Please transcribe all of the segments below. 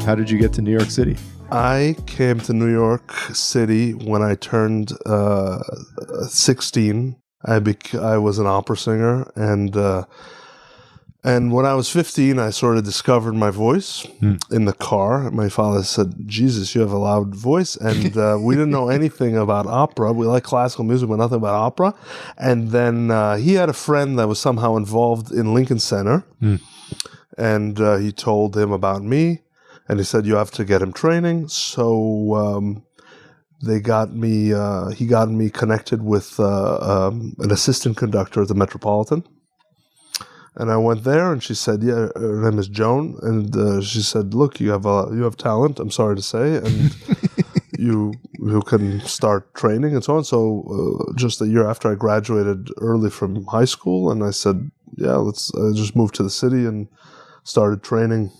How did you get to New York City? I came to New York City when I turned 16. I was an opera singer, and when I was 15, I sort of discovered my voice in the car. My father said, "Jesus, you have a loud voice," and we didn't know anything about opera. We like classical music, but nothing about opera. And then he had a friend that was somehow involved in Lincoln Center, and he told him about me. And he said, "You have to get him training." So they got me. He got me connected with an assistant conductor at the Metropolitan. And I went there, and she said, "Yeah, her name is Joan." And she said, "Look, you have talent. I'm sorry to say, and you can start training and so on." So just a year after I graduated early from high school, and I said, "Yeah, I just moved to the city and started training."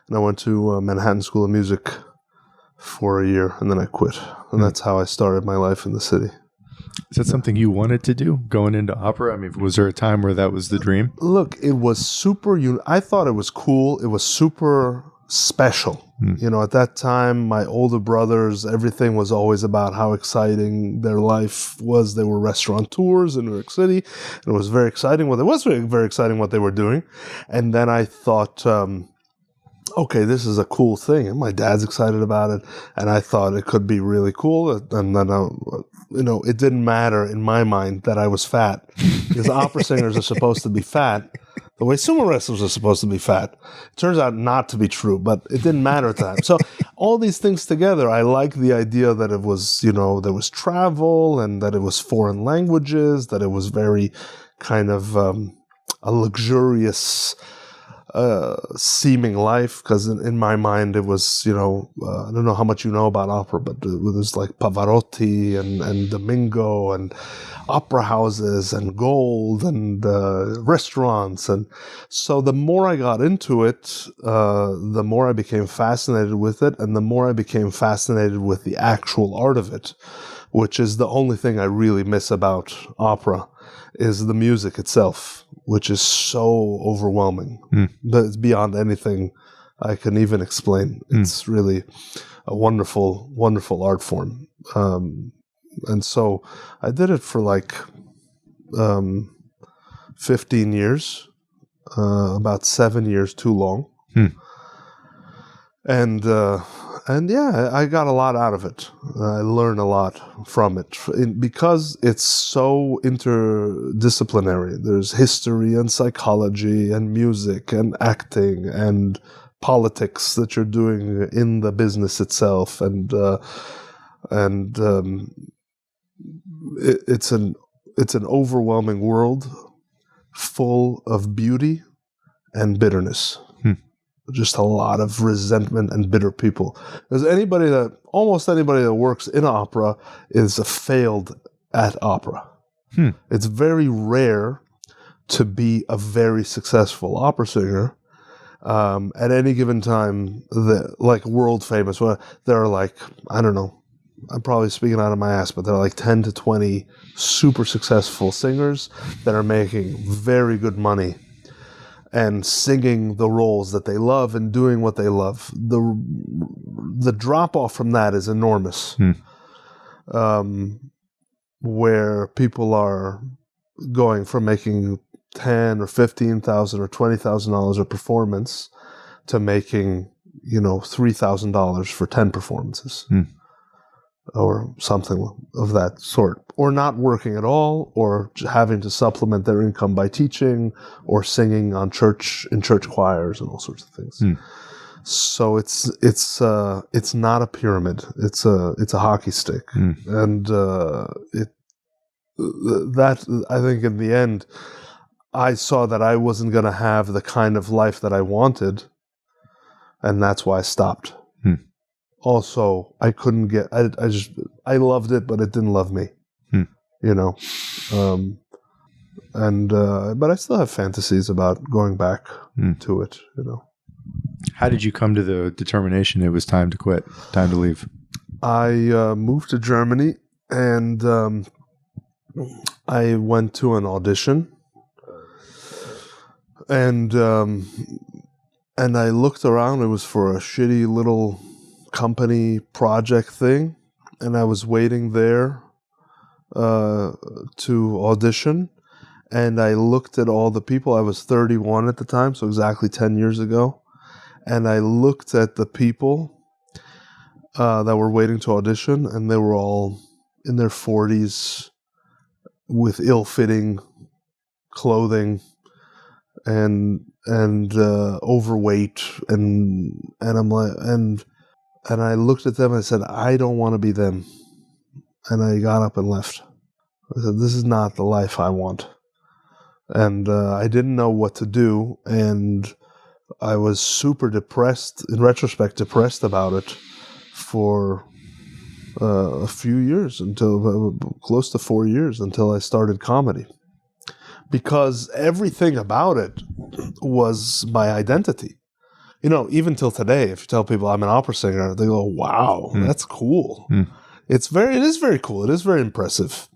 And I went to Manhattan School of Music for a year, and then I quit. And that's how I started my life in the city. Is that something you wanted to do, going into opera? I mean, was there a time where that was the dream? Look, it was super. I thought it was cool. It was super special. You know, at that time, my older brothers, everything was always about how exciting their life was. They were restaurateurs in New York City, and it was very exciting. It was very, very exciting what they were doing. And then I thought, okay, this is a cool thing, and my dad's excited about it, and I thought it could be really cool. And then, it didn't matter in my mind that I was fat, because opera singers are supposed to be fat, the way sumo wrestlers are supposed to be fat. It turns out not to be true, but it didn't matter at the time. So all these things together, I like the idea that it was, there was travel, and that it was foreign languages, that it was very kind of a luxurious seeming life, because in my mind it was, I don't know how much you know about opera, but it was like Pavarotti and Domingo and opera houses and gold and restaurants. And so the more I got into it, the more I became fascinated with it, and the more I became fascinated with the actual art of it, which is the only thing I really miss about opera, is the music itself, which is so overwhelming. But it's beyond anything I can even explain. It's really a wonderful, wonderful art form. And so I did it for like 15 years, about 7 years too long. And yeah, I got a lot out of it. I learned a lot from it because it's so interdisciplinary. There's history and psychology and music and acting and politics that you're doing in the business itself, and it's an overwhelming world full of beauty and bitterness. Just a lot of resentment and bitter people. Because almost anybody that works in opera is failed at opera. It's very rare to be a very successful opera singer. At any given time, like world famous, there are like, I don't know, I'm probably speaking out of my ass, but there are like 10 to 20 super successful singers that are making very good money and singing the roles that they love and doing what they love. The drop-off from that is enormous, where people are going from making $10,000 or $15,000 or $20,000 a performance to making, $3,000 for 10 performances. Or something of that sort, or not working at all, or having to supplement their income by teaching or singing in church choirs and all sorts of things. So it's not a pyramid; it's a hockey stick, and that I think in the end, I saw that I wasn't going to have the kind of life that I wanted, and that's why I stopped. Also, I couldn't get. I loved it, but it didn't love me. But I still have fantasies about going back to it. How did you come to the determination it was time to quit, time to leave? I moved to Germany, and I went to an audition, and And I looked around. It was for a shitty little company project thing. And I was waiting there to audition. And I looked at all the people. I was 31 at the time, so exactly 10 years ago. And I looked at the people that were waiting to audition, and they were all in their 40s with ill-fitting clothing and overweight, and I'm like, and I looked at them and I said, I don't want to be them. And I got up and left. I said, this is not the life I want. And I didn't know what to do, and I was super depressed, in retrospect, depressed about it for a few years, until close to 4 years, until I started comedy. Because everything about it was my identity. You know, even till today, if you tell people I'm an opera singer, they go, wow, that's cool. It is very cool. It is very impressive.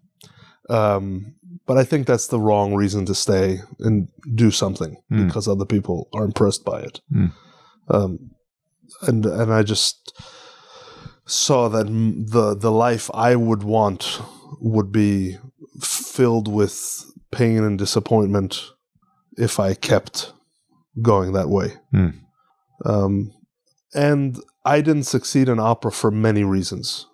But I think that's the wrong reason to stay and do something, because other people are impressed by it. And I just saw that the life I would want would be filled with pain and disappointment if I kept going that way. And I didn't succeed in opera for many reasons.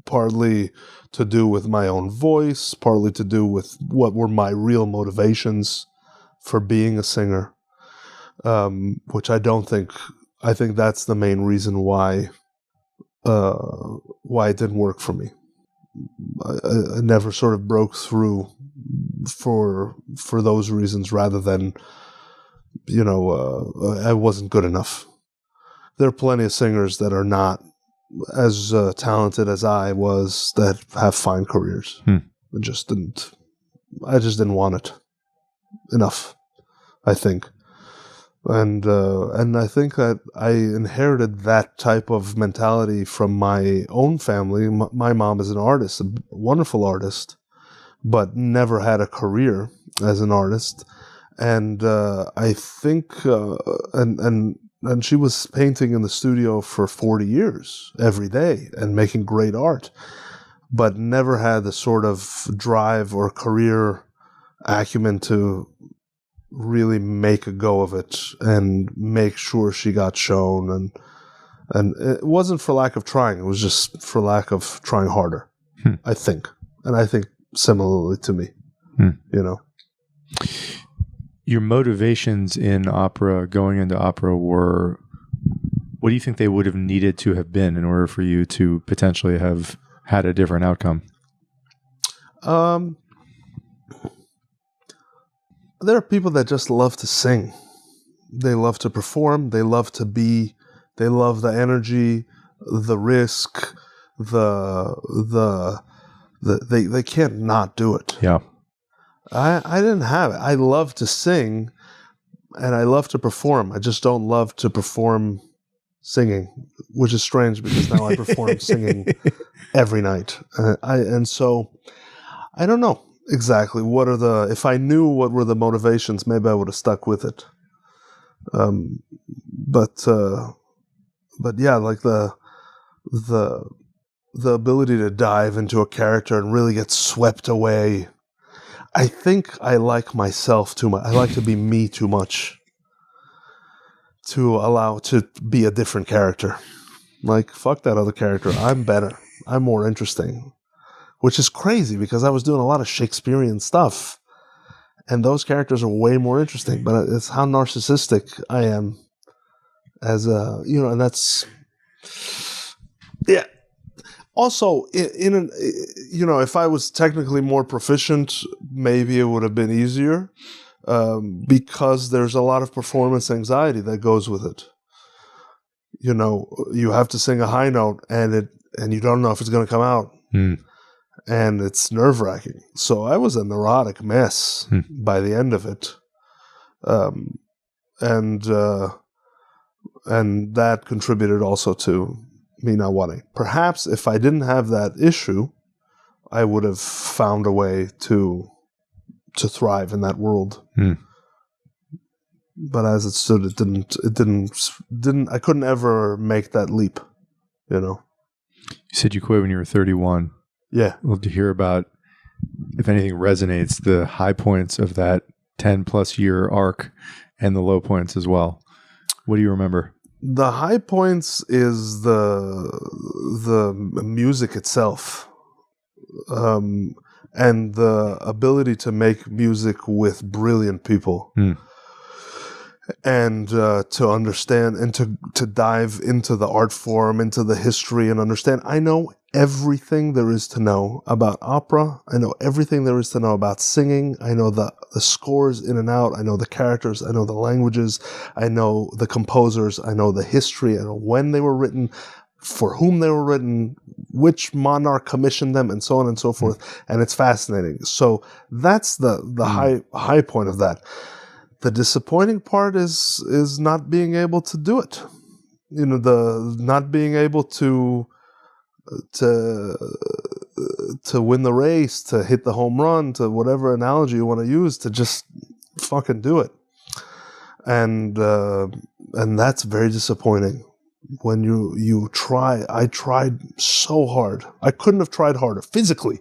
Partly to do with my own voice, partly to do with what were my real motivations for being a singer, which I think that's the main reason why it didn't work for me. I never sort of broke through for those reasons, rather than, I wasn't good enough. There are plenty of singers that are not as talented as I was that have fine careers. I just didn't want it enough, I think. And I think that I inherited that type of mentality from my own family. My mom is an artist, a wonderful artist, but never had a career as an artist. And I think, and she was painting in the studio for 40 years every day and making great art, but never had the sort of drive or career acumen to really make a go of it and make sure she got shown. And it wasn't for lack of trying. It was just for lack of trying harder, I think. And I think similarly to me, Your motivations in opera, going into opera, were, what do you think they would have needed to have been in order for you to potentially have had a different outcome? There are people that just love to sing. They love to perform. They love the energy, the risk, they can't not do it. Yeah. I didn't have it. I love to sing and I love to perform. I just don't love to perform singing, which is strange because now I perform singing every night. So I don't know exactly if I knew what were the motivations, maybe I would have stuck with it. But yeah, like the ability to dive into a character and really get swept away. I think I like myself too much. I like to be me too much to allow to be a different character. Like, fuck that other character. I'm better. I'm more interesting. Which is crazy because I was doing a lot of Shakespearean stuff. And those characters are way more interesting. But it's how narcissistic I am as and that's... Yeah. Also, if I was technically more proficient, maybe it would have been easier, because there's a lot of performance anxiety that goes with it. You have to sing a high note, and you don't know if it's going to come out, and it's nerve-wracking. So I was a neurotic mess by the end of it, and that contributed also to me not wanting. Perhaps if I didn't have that issue, I would have found a way to thrive in that world. But as it stood, it didn't. I couldn't ever make that leap. You said you quit when you were 31. Yeah. I'd love to hear about, if anything resonates, the high points of that 10 plus year arc and the low points as well. What do you remember? The high points is the music itself, and the ability to make music with brilliant people, and to understand and to dive into the art form, into the history, and understand. I know everything there is to know about opera. I know everything there is to know about singing. I know the scores in and out. I know the characters. I know the languages. I know the composers. I know the history. I know when they were written, for whom they were written, which monarch commissioned them, and so on and so forth. And it's fascinating. So that's the high point of that. The disappointing part is not being able to do it. The not being able to win the race, to hit the home run, to whatever analogy you want to use, to just fucking do it. And that's very disappointing. When you try, I tried so hard. I couldn't have tried harder physically.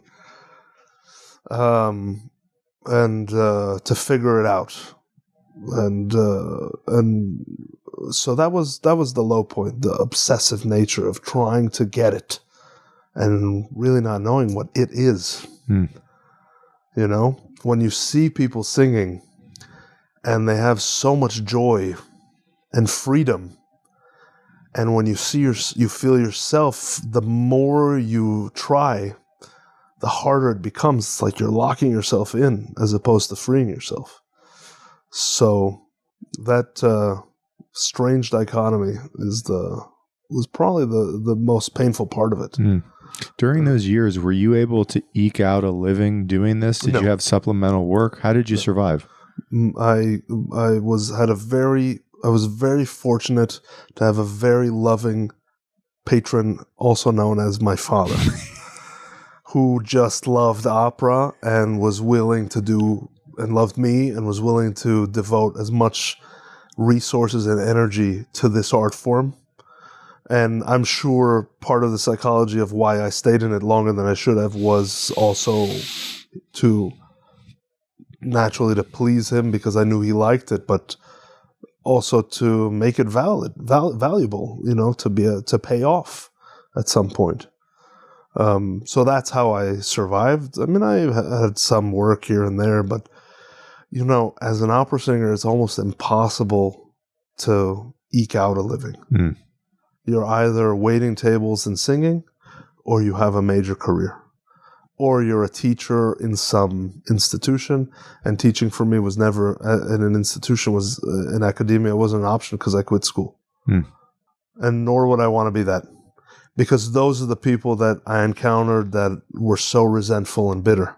And to figure it out. And so that was the low point, the obsessive nature of trying to get it and really not knowing what it is. When you see people singing and they have so much joy and freedom, and when you feel yourself, the more you try, the harder it becomes. It's like you're locking yourself in as opposed to freeing yourself. So that strange dichotomy was probably the most painful part of it. During those years, were you able to eke out a living doing this? Did you have supplemental work? How did you survive? I was very fortunate to have a very loving patron, also known as my father, who just loved opera and was willing to do, and loved me and was willing to devote as much resources and energy to this art form. And I'm sure part of the psychology of why I stayed in it longer than I should have was also to please him, because I knew he liked it, but also to make it valuable, to pay off at some point. So that's how I survived. I mean, I had some work here and there, but as an opera singer, it's almost impossible to eke out a living. You're either waiting tables and singing, or you have a major career, or you're a teacher in some institution. And teaching for me was never in an institution, was in academia. It wasn't an option because I quit school. And nor would I want to be that, because those are the people that I encountered that were so resentful and bitter.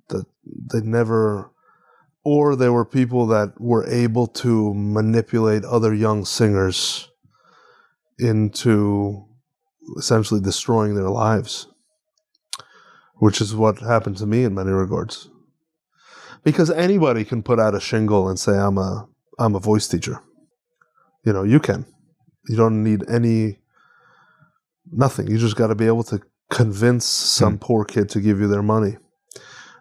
That they never, or they were people that were able to manipulate other young singers into essentially destroying their lives, which is what happened to me in many regards. Because anybody can put out a shingle and say, I'm a voice teacher. You can. You don't need nothing. You just got to be able to convince some poor kid to give you their money.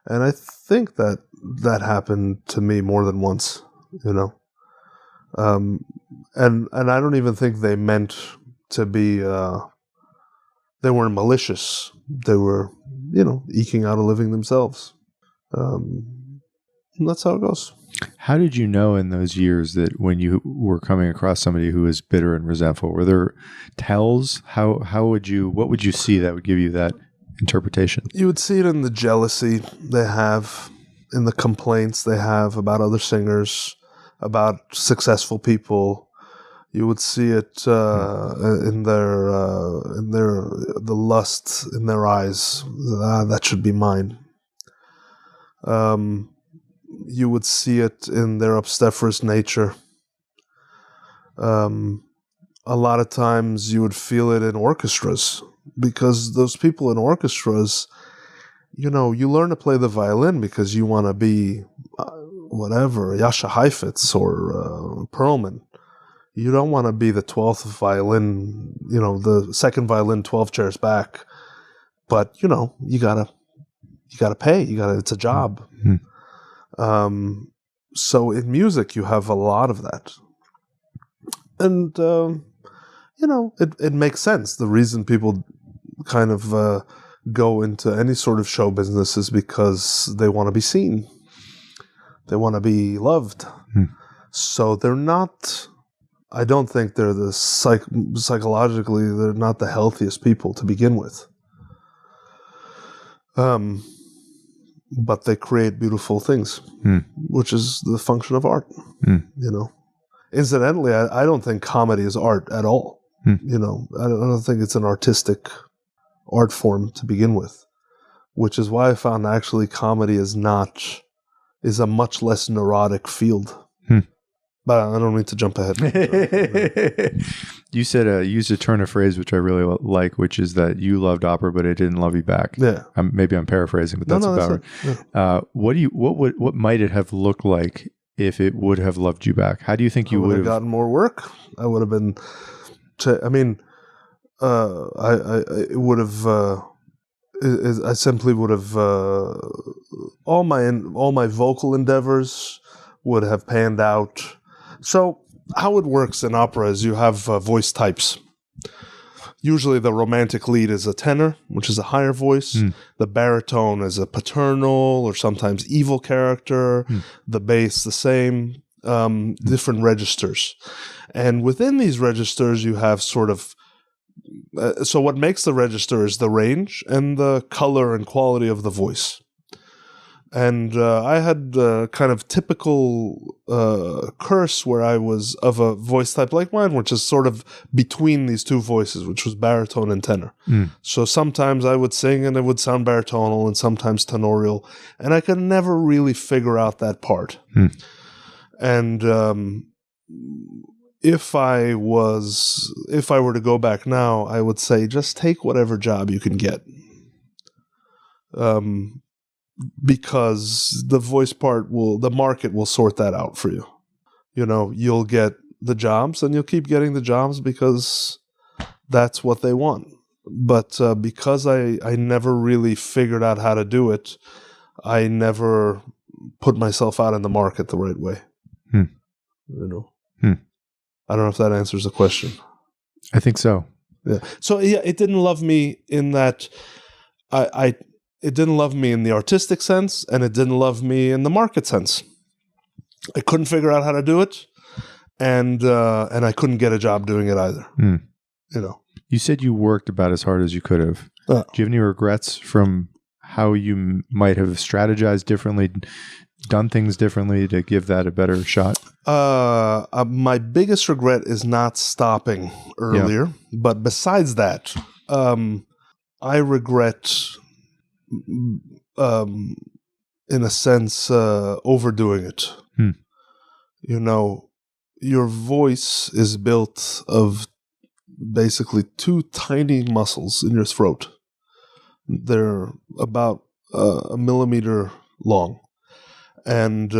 And I think that happened to me more than once, and I don't even think they meant to be, they weren't malicious. They were, eking out a living themselves. That's how it goes. How did you know in those years that when you were coming across somebody who was bitter and resentful, were there tells? What would you see that would give you that interpretation? You would see it in the jealousy they have, in the complaints they have about other singers, about successful people. You would see it in the lust in their eyes. That should be mine. You would see it in their obstreperous nature. A lot of times you would feel it in orchestras, because those people in orchestras, you learn to play the violin because you want to be whatever, Jascha Heifetz or Perlman. You don't want to be the 12th violin, the second violin 12 chairs back. But, you gotta pay. It's a job. So in music, you have a lot of that. And, it makes sense. The reason people kind of go into any sort of show business is because they want to be seen. They want to be loved. So they're not, I don't think they're the psychologically, they're not the healthiest people to begin with. But they create beautiful things, which is the function of art, Incidentally, I don't think comedy is art at all. I don't think it's an artistic art form to begin with, which is why I found actually comedy is a much less neurotic field. But I don't need to jump ahead. You said you used a turn of phrase which I really like, which is that you loved opera, but it didn't love you back. Yeah, maybe I'm paraphrasing, but that's about right. Yeah. What might it have looked like if it would have loved you back? How do you think you would have gotten more work? I would have been. It would have. I simply would have. All my vocal endeavors would have panned out. So how it works in opera is you have voice types. Usually the romantic lead is a tenor, which is a higher voice. The baritone is a paternal or sometimes evil character. The bass, the same, different registers. And within these registers, you have sort of... so what makes the register is the range and the color and quality of the voice. And I had kind of typical curse where I was of a voice type like mine, which is sort of between these two voices, which was baritone and tenor. So sometimes I would sing and it would sound baritonal and sometimes tenorial. And I could never really figure out that part. And if I were to go back now, I would say just take whatever job you can get. Because the voice part the market will sort that out for you. You'll get the jobs and you'll keep getting the jobs because that's what they want. But because I never really figured out how to do it, I never put myself out in the market the right way. I don't know if that answers the question. I think so. Yeah. So yeah, it didn't love me in that it didn't love me in the artistic sense, and it didn't love me in the market sense. I couldn't figure out how to do it, and I couldn't get a job doing it either. You said you worked about as hard as you could have. Do you have any regrets from how you might have strategized differently, done things differently to give that a better shot? My biggest regret is not stopping earlier. Yeah. But besides that, I regret, in a sense, overdoing it. Your voice is built of basically two tiny muscles in your throat. They're about a millimeter long. And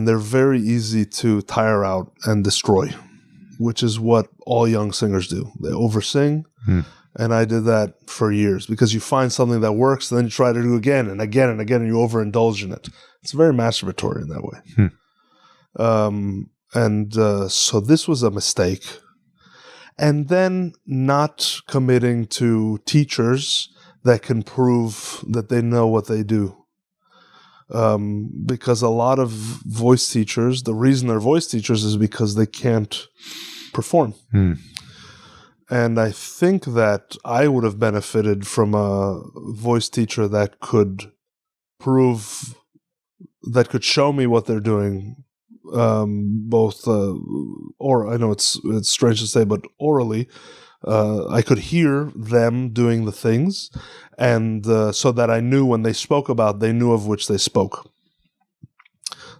they're very easy to tire out and destroy, which is what all young singers do. They oversing, and I did that for years because you find something that works, and then you try to do again and again and again, and you overindulge in it. It's very masturbatory in that way. So this was a mistake. And then not committing to teachers that can prove that they know what they do. Because a lot of voice teachers, the reason they're voice teachers is because they can't perform. And I think that I would have benefited from a voice teacher that could show me what they're doing, or I know it's strange to say, but orally. I could hear them doing the things, and so that I knew when they spoke about, they knew of which they spoke.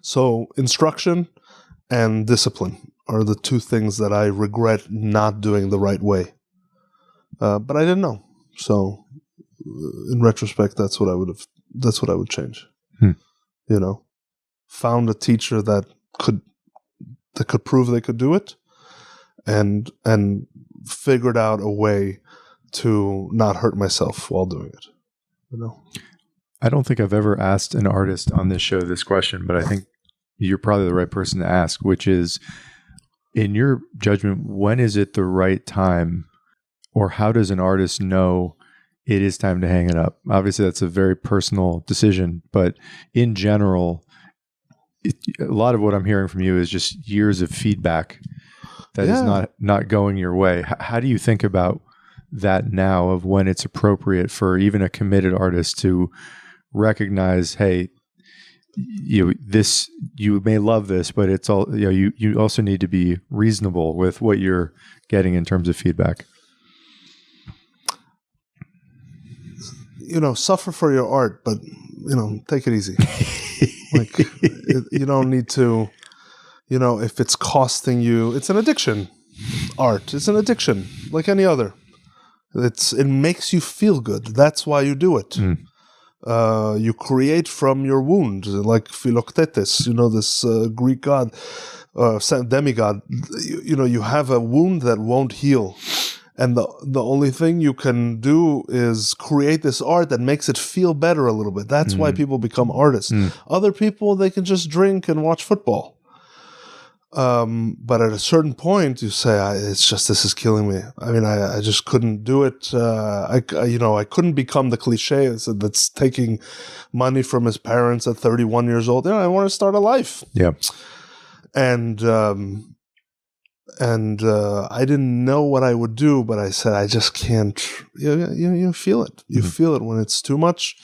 So instruction and discipline are the two things that I regret not doing the right way. But I didn't know. So in retrospect, that's what I would change. found a teacher that could prove they could do it, and figured out a way to not hurt myself while doing it. You know, I don't think I've ever asked an artist on this show this question, but I think you're probably the right person to ask, which is, in your judgment, when is it the right time, or how does an artist know it is time to hang it up? Obviously, that's a very personal decision, but in general, a lot of what I'm hearing from you is just years of feedback that is not going your way. How do you think about that now, of when it's appropriate for even a committed artist to recognize, hey, you may love this, but it's all, you also need to be reasonable with what you're getting in terms of feedback? Suffer for your art, but take it easy. Like, you don't need to, if it's costing you, it's an addiction. Art, it's an addiction like any other. It makes you feel good. That's why you do it. You create from your wound, like Philoctetes, this Greek god, demigod. You have a wound that won't heal. And the only thing you can do is create this art that makes it feel better a little bit. That's why people become artists. Other people, they can just drink and watch football. But at a certain point, you say, this is killing me. I mean, I just couldn't do it. I couldn't become the cliche that's taking money from his parents at 31 years old. I want to start a life. Yeah. And I didn't know what I would do, but I said, I just can't. You feel it. You feel it when it's too much,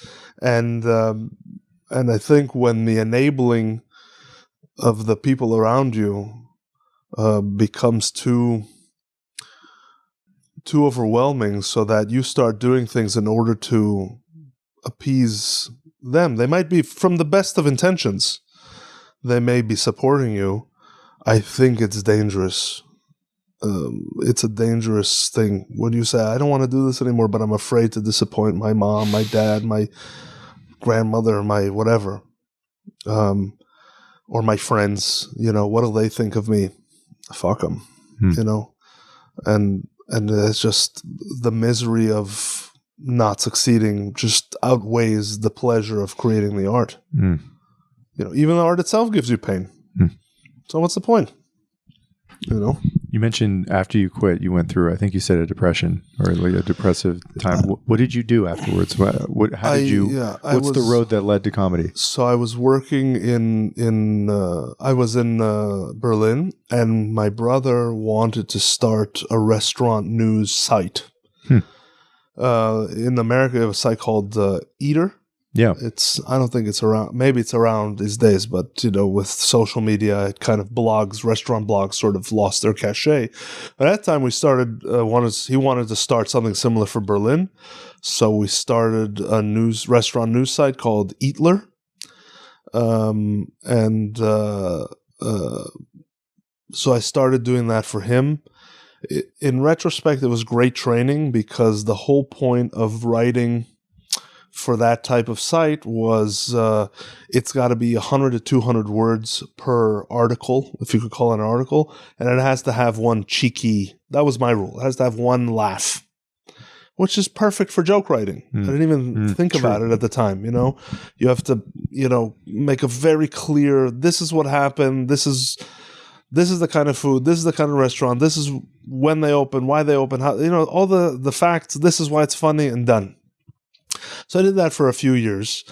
and I think when the enabling of the people around you becomes too overwhelming, so that you start doing things in order to appease them. They might be from the best of intentions. They may be supporting you. I think it's dangerous. It's a dangerous thing when you say, I don't want to do this anymore, but I'm afraid to disappoint my mom, my dad, my grandmother, my whatever, or my friends. What do they think of me? Fuck them, and it's just the misery of not succeeding just outweighs the pleasure of creating the art. Even the art itself gives you pain. So what's the point? You mentioned after you quit, you went through, I think you said, a depression or like a depressive time. What did you do afterwards? What's the road that led to comedy? So I was working in Berlin, and my brother wanted to start a restaurant news site. In America, we have a site called Eater. Yeah. I don't think it's around. Maybe it's around these days, but with social media, it kind of restaurant blogs sort of lost their cachet. At that time, we started, he wanted to start something similar for Berlin. So we started a restaurant news site called Allure. So I started doing that for him. In retrospect, it was great training, because the whole point of writing for that type of site was it's got to be 100 to 200 words per article, if you could call it an article, and it has to have one cheeky, that was my rule, it has to have one laugh, which is perfect for joke writing. I didn't even think about it at the time. You have to make a very clear, this is what happened, this is the kind of food, this is the kind of restaurant, this is when they open, why they open, how, all the facts, this is why it's funny, and done. So I did that for a few years,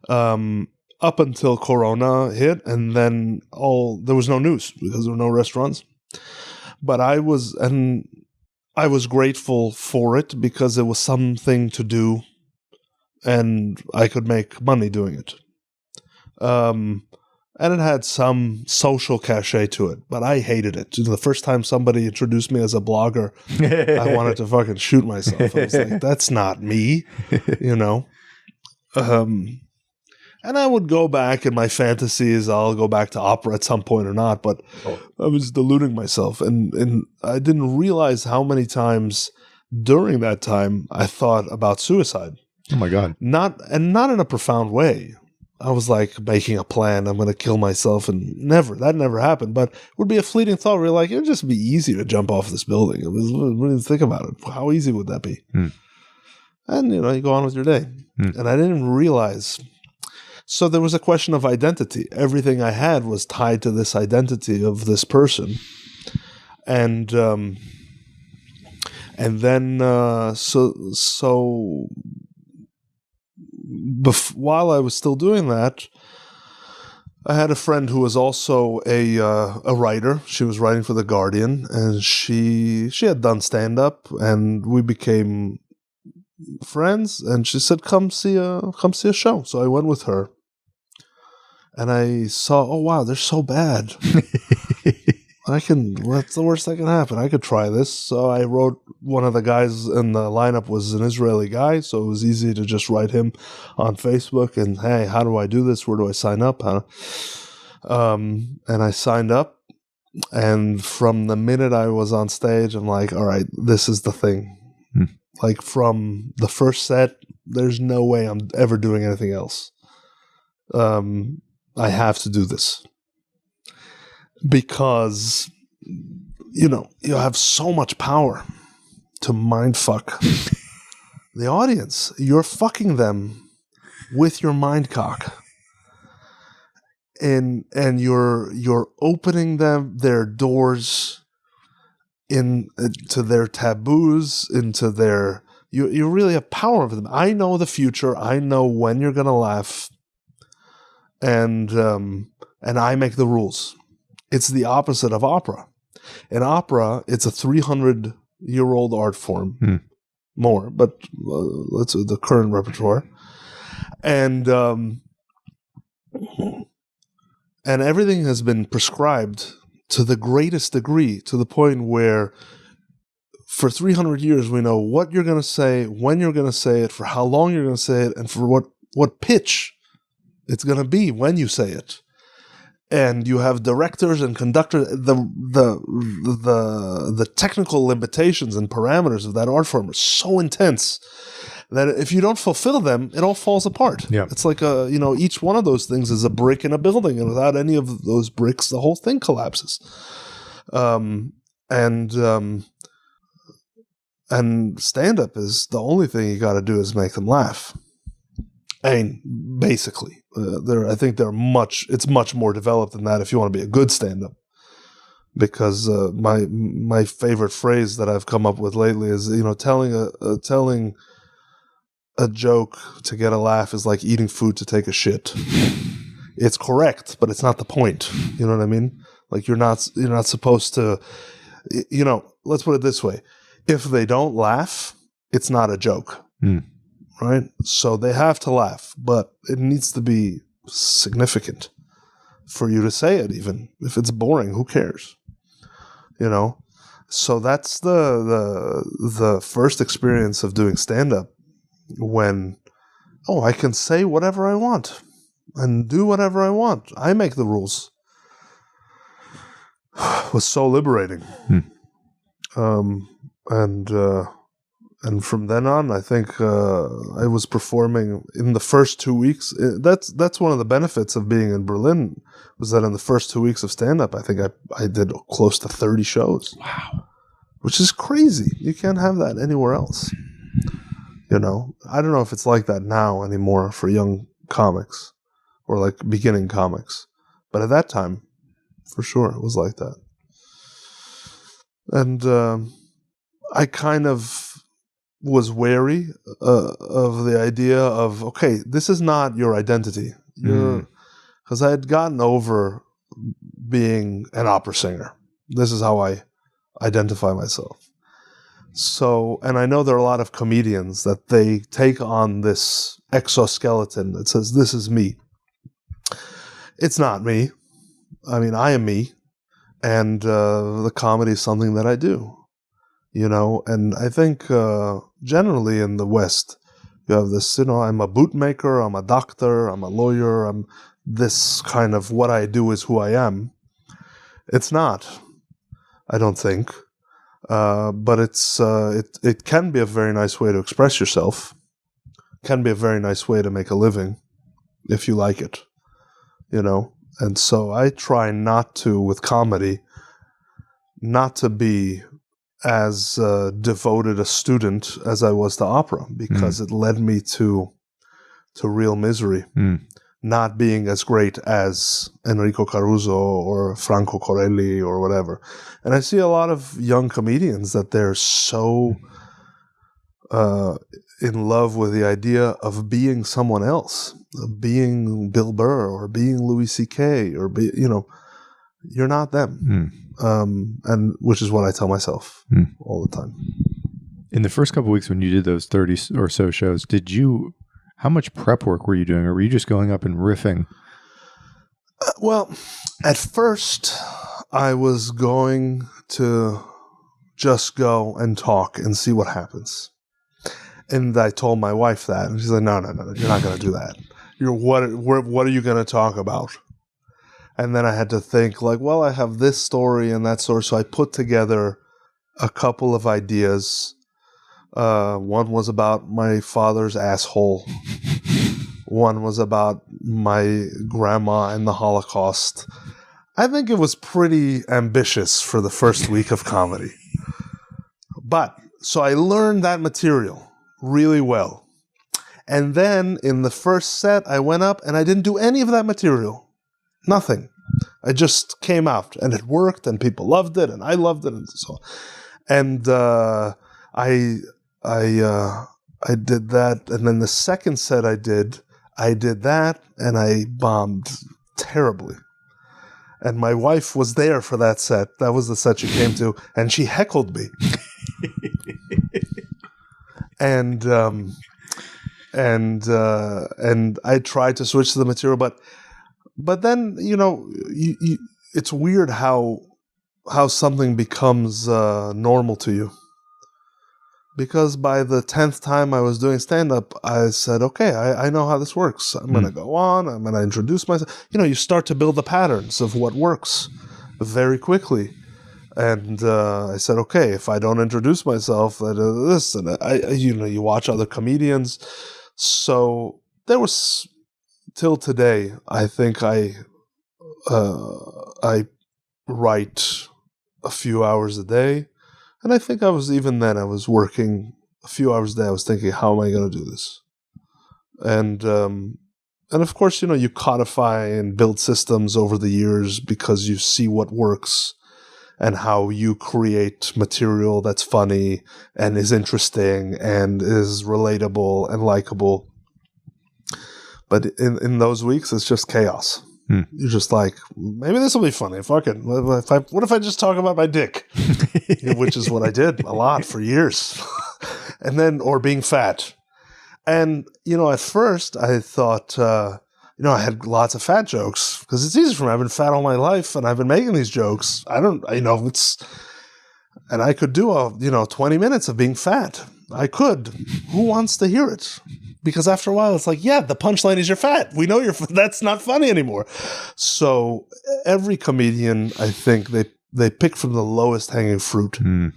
up until Corona hit, and then there was no news because there were no restaurants. But I was grateful for it, because it was something to do, and I could make money doing it. And it had some social cachet to it, but I hated it. The first time somebody introduced me as a blogger, I wanted to fucking shoot myself. I was like, that's not me, And I would go back in my fantasies. I'll go back to opera at some point or not, but I was deluding myself. And I didn't realize how many times during that time I thought about suicide. Oh my God. Not in a profound way. I was like making a plan. I'm going to kill myself, and that never happened. But it would be a fleeting thought where you're like, it would just be easy to jump off this building. What do you think about it? How easy would that be? And, you go on with your day. And I didn't realize. So there was a question of identity. Everything I had was tied to this identity of this person. And then, while I was still doing that, I had a friend who was also a writer. She was writing for The Guardian, and she had done stand-up, and we became friends. And she said, "Come see a show." So I went with her, and I saw, oh wow, they're so bad. What's the worst that can happen? I could try this. So I wrote, one of the guys in the lineup was an Israeli guy, so it was easy to just write him on Facebook and, hey, how do I do this? Where do I sign up? And I signed up, and from the minute I was on stage, I'm like, all right, this is the thing. Like, from the first set, there's no way I'm ever doing anything else. I have to do this. Because, you have so much power to mind fuck the audience. You're fucking them with your mind cock. And you're opening their doors into their taboos, into their, you really have power over them. I know the future. I know when you're going to laugh. And I make the rules. It's the opposite of opera. In opera, it's a 300-year-old art form, more, but let's the current repertoire, and everything has been prescribed to the greatest degree, to the point where for 300 years we know what you're going to say, when you're going to say it, for how long you're going to say it, and for what pitch it's going to be when you say it. And you have directors and conductors. The technical limitations and parameters of that art form are so intense that if you don't fulfill them, it all falls apart. Yeah. It's like each one of those things is a brick in a building, and without any of those bricks, the whole thing collapses. And stand-up is the only thing you got to do is make them laugh. I mean, basically. I think it's much more developed than that if you want to be a good stand-up. Because my favorite phrase that I've come up with lately is, telling a joke to get a laugh is like eating food to take a shit. It's correct, but it's not the point. You know what I mean? Like, you're not supposed to, let's put it this way. If they don't laugh, it's not a joke. Right? So they have to laugh, but it needs to be significant for you to say it. Even if it's boring, who cares? So that's the first experience of doing stand-up, when, I can say whatever I want and do whatever I want. I make the rules. It was so liberating. And from then on, I think I was performing in the first 2 weeks. That's one of the benefits of being in Berlin, was that in the first 2 weeks of stand-up, I think I did close to 30 shows. Wow. Which is crazy. You can't have that anywhere else. I don't know if it's like that now anymore for young comics or like beginning comics. But at that time, for sure, it was like that. And I kind of was wary of the idea of, okay, this is not your identity. Because I had gotten over being an opera singer. This is how I identify myself. So, and I know there are a lot of comedians that they take on this exoskeleton that says, this is me. It's not me. I mean, I am me. And the comedy is something that I do. And I think generally in the West, you have this, I'm a bootmaker, I'm a doctor, I'm a lawyer, I'm this kind of, what I do is who I am. It's not, I don't think. But it can be a very nice way to express yourself. Can be a very nice way to make a living. if you like it, you know? And so I try not to, with comedy, not to be as devoted a student as I was to opera, because it led me to real misery. Not being as great as Enrico Caruso or Franco Corelli or whatever. And I see a lot of young comedians that they're so in love with the idea of being someone else, of being Bill Burr or being Louis C.K. or you're not them. And which is what I tell myself all the time. In the first couple of weeks when you did those 30 or so shows, how much prep work were you doing, or were you just going up and riffing? Well, at first, I was going to just go and talk and see what happens. And I told my wife that, and she's like, no, you're not going to do that. What are you going to talk about? And then I had to think, like, well, I have this story and that story. So I put together a couple of ideas. One was about my father's asshole. One was about my grandma and the Holocaust. I think it was pretty ambitious for the first week of comedy. But, so I learned that material really well. And then in the first set, I went up and I didn't do any of that material. Nothing. I just came out and it worked and people loved it and I loved it and so on. And I did that, and then the second set I did that, and I bombed terribly. And my wife was there for that set. That was the set she came to, and she heckled me. and I tried to switch to the material, but then it's weird how something becomes normal to you. Because by the 10th time I was doing stand-up, I said, okay, I know how this works. I'm going to go on. I'm going to introduce myself. You start to build the patterns of what works very quickly. And I said, okay, if I don't introduce myself, this, and you watch other comedians. So there was, till today, I think I write a few hours a day. And I think I was working a few hours a day. I was thinking, how am I going to do this? And of course, you codify and build systems over the years because you see what works and how you create material that's funny and is interesting and is relatable and likable. But in those weeks, it's just chaos. You're just like, maybe this will be funny. Fuck it. What if I just talk about my dick? Which is what I did a lot for years. And then, or being fat. And, at first I thought, I had lots of fat jokes because it's easy for me. I've been fat all my life and I've been making these jokes. And I could do 20 minutes of being fat. I could. Who wants to hear it? Because after a while, it's like, yeah, the punchline is you're fat. We know that's not funny anymore. So every comedian, I think, they pick from the lowest hanging fruit. And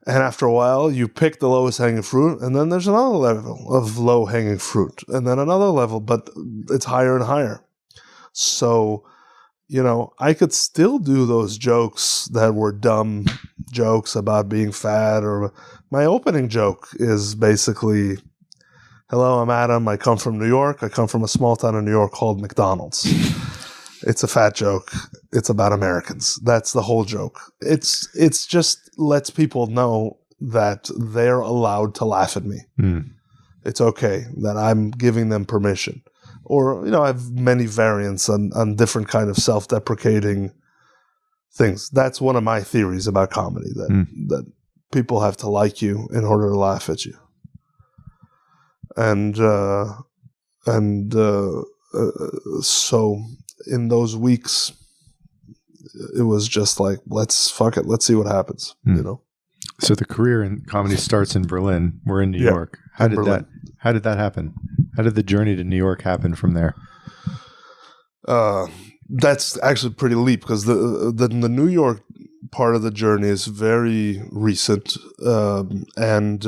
after a while, you pick the lowest hanging fruit, and then there's another level of low hanging fruit, and then another level, but it's higher and higher. So, I could still do those jokes that were dumb jokes about being fat, or my opening joke is basically, hello, I'm Adam. I come from New York. I come from a small town in New York called McDonald's. It's a fat joke. It's about Americans. That's the whole joke. It's just lets people know that they're allowed to laugh at me. It's okay that I'm giving them permission. Or, I have many variants on different kind of self-deprecating things. That's one of my theories about comedy, that people have to like you in order to laugh at you. And so in those weeks, it was just like, let's see what happens, So the career in comedy starts in Berlin. We're in New York. How did that happen? How did the journey to New York happen from there? That's actually pretty leap because the New York part of the journey is very recent, and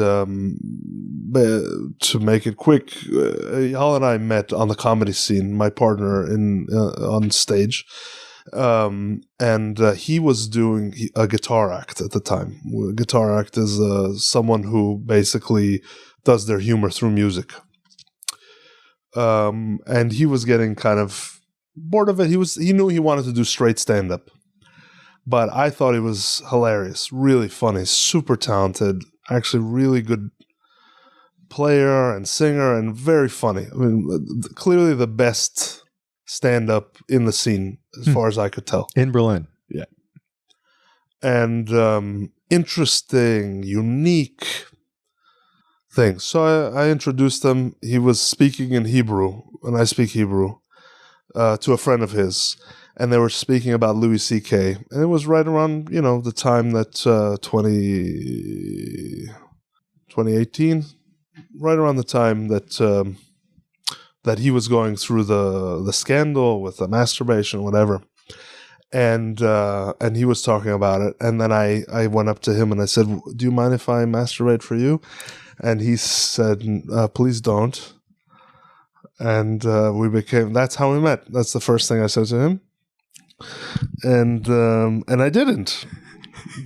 to make it quick, Eyal and I met on the comedy scene. My partner on stage, and he was doing a guitar act at the time. A guitar act is someone who basically does their humor through music, and he was getting kind of bored of it. He knew he wanted to do straight stand up. But I thought he was hilarious, really funny, super talented, actually really good player and singer and very funny. I mean, clearly the best stand-up in the scene, as far as I could tell. In Berlin. Yeah. And interesting, unique things. So I introduced him. He was speaking in Hebrew, and I speak Hebrew, to a friend of his. And they were speaking about Louis C.K. And it was right around, the time that 2018, right around the time that that he was going through the scandal with the masturbation, whatever. And he was talking about it. And then I went up to him and I said, "Do you mind if I masturbate for you?" And he said, "Please don't." And that's how we met. That's the first thing I said to him. And I didn't,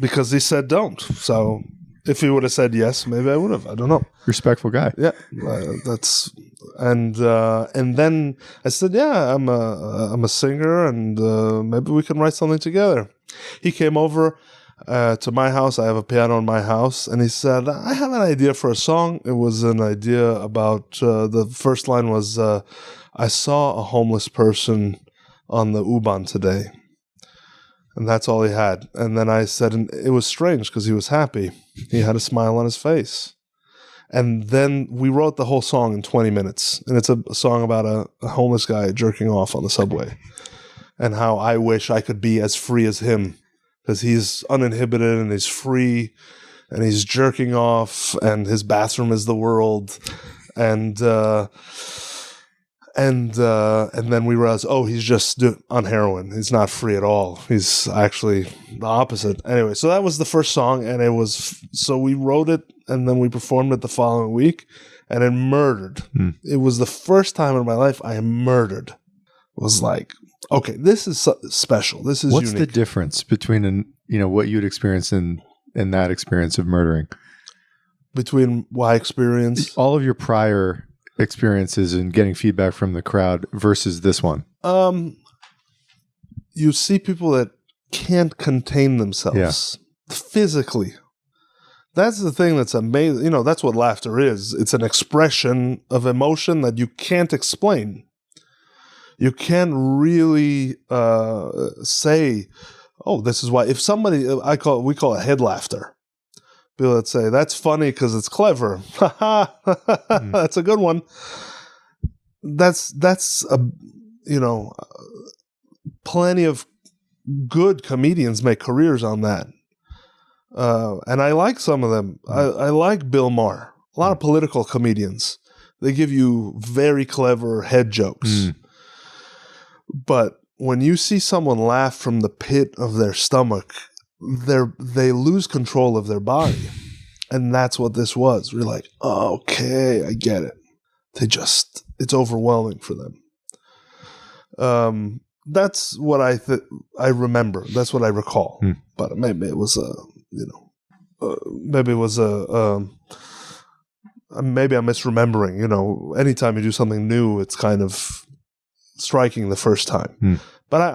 because he said don't. So if he would have said yes, maybe I would have. I don't know. Respectful guy. Yeah, and then I said, yeah, I'm a singer, and maybe we can write something together. He came over to my house. I have a piano in my house, and he said, I have an idea for a song. It was an idea about the first line was, I saw a homeless person on the U-Bahn today. And that's all he had. And then I said, and it was strange because he was happy. He had a smile on his face. And then we wrote the whole song in 20 minutes. And it's a song about a homeless guy jerking off on the subway. And how I wish I could be as free as him. Because he's uninhibited and he's free. And he's jerking off. And his bathroom is the world. And then we realized, he's just on heroin. He's not free at all. He's actually the opposite. Anyway, so that was the first song, and so we wrote it, and then we performed it the following week, and it murdered. It was the first time in my life I murdered. It was like, okay, this is special. This is What's unique. the difference between what you'd experienced in that experience of murdering? Between my experience, all of your prior experiences and getting feedback from the crowd versus this one? You see people that can't contain themselves physically. That's the thing that's amazing. That's what laughter is. It's an expression of emotion that you can't explain. You can't really say, this is why. If somebody, we call it head laughter. People that say, that's funny because it's clever. That's a good one. That's plenty of good comedians make careers on that. And I like some of them. I like Bill Maher. A lot of political comedians. They give you very clever head jokes. But when you see someone laugh from the pit of their stomach, they lose control of their body. And that's what this was. We're like, okay, I get it. It's overwhelming for them. That's what I remember. That's what I recall. But maybe it was maybe I'm misremembering. Anytime you do something new, it's kind of striking the first time. But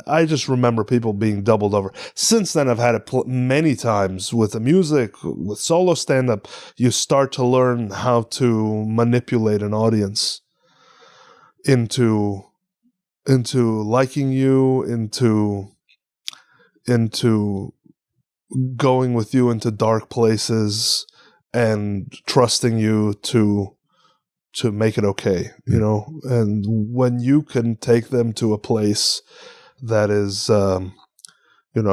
I just remember people being doubled over. Since then, I've had it many times with the music, with solo stand-up. You start to learn how to manipulate an audience into liking you, into going with you into dark places and trusting you to make it okay, and when you can take them to a place that is, I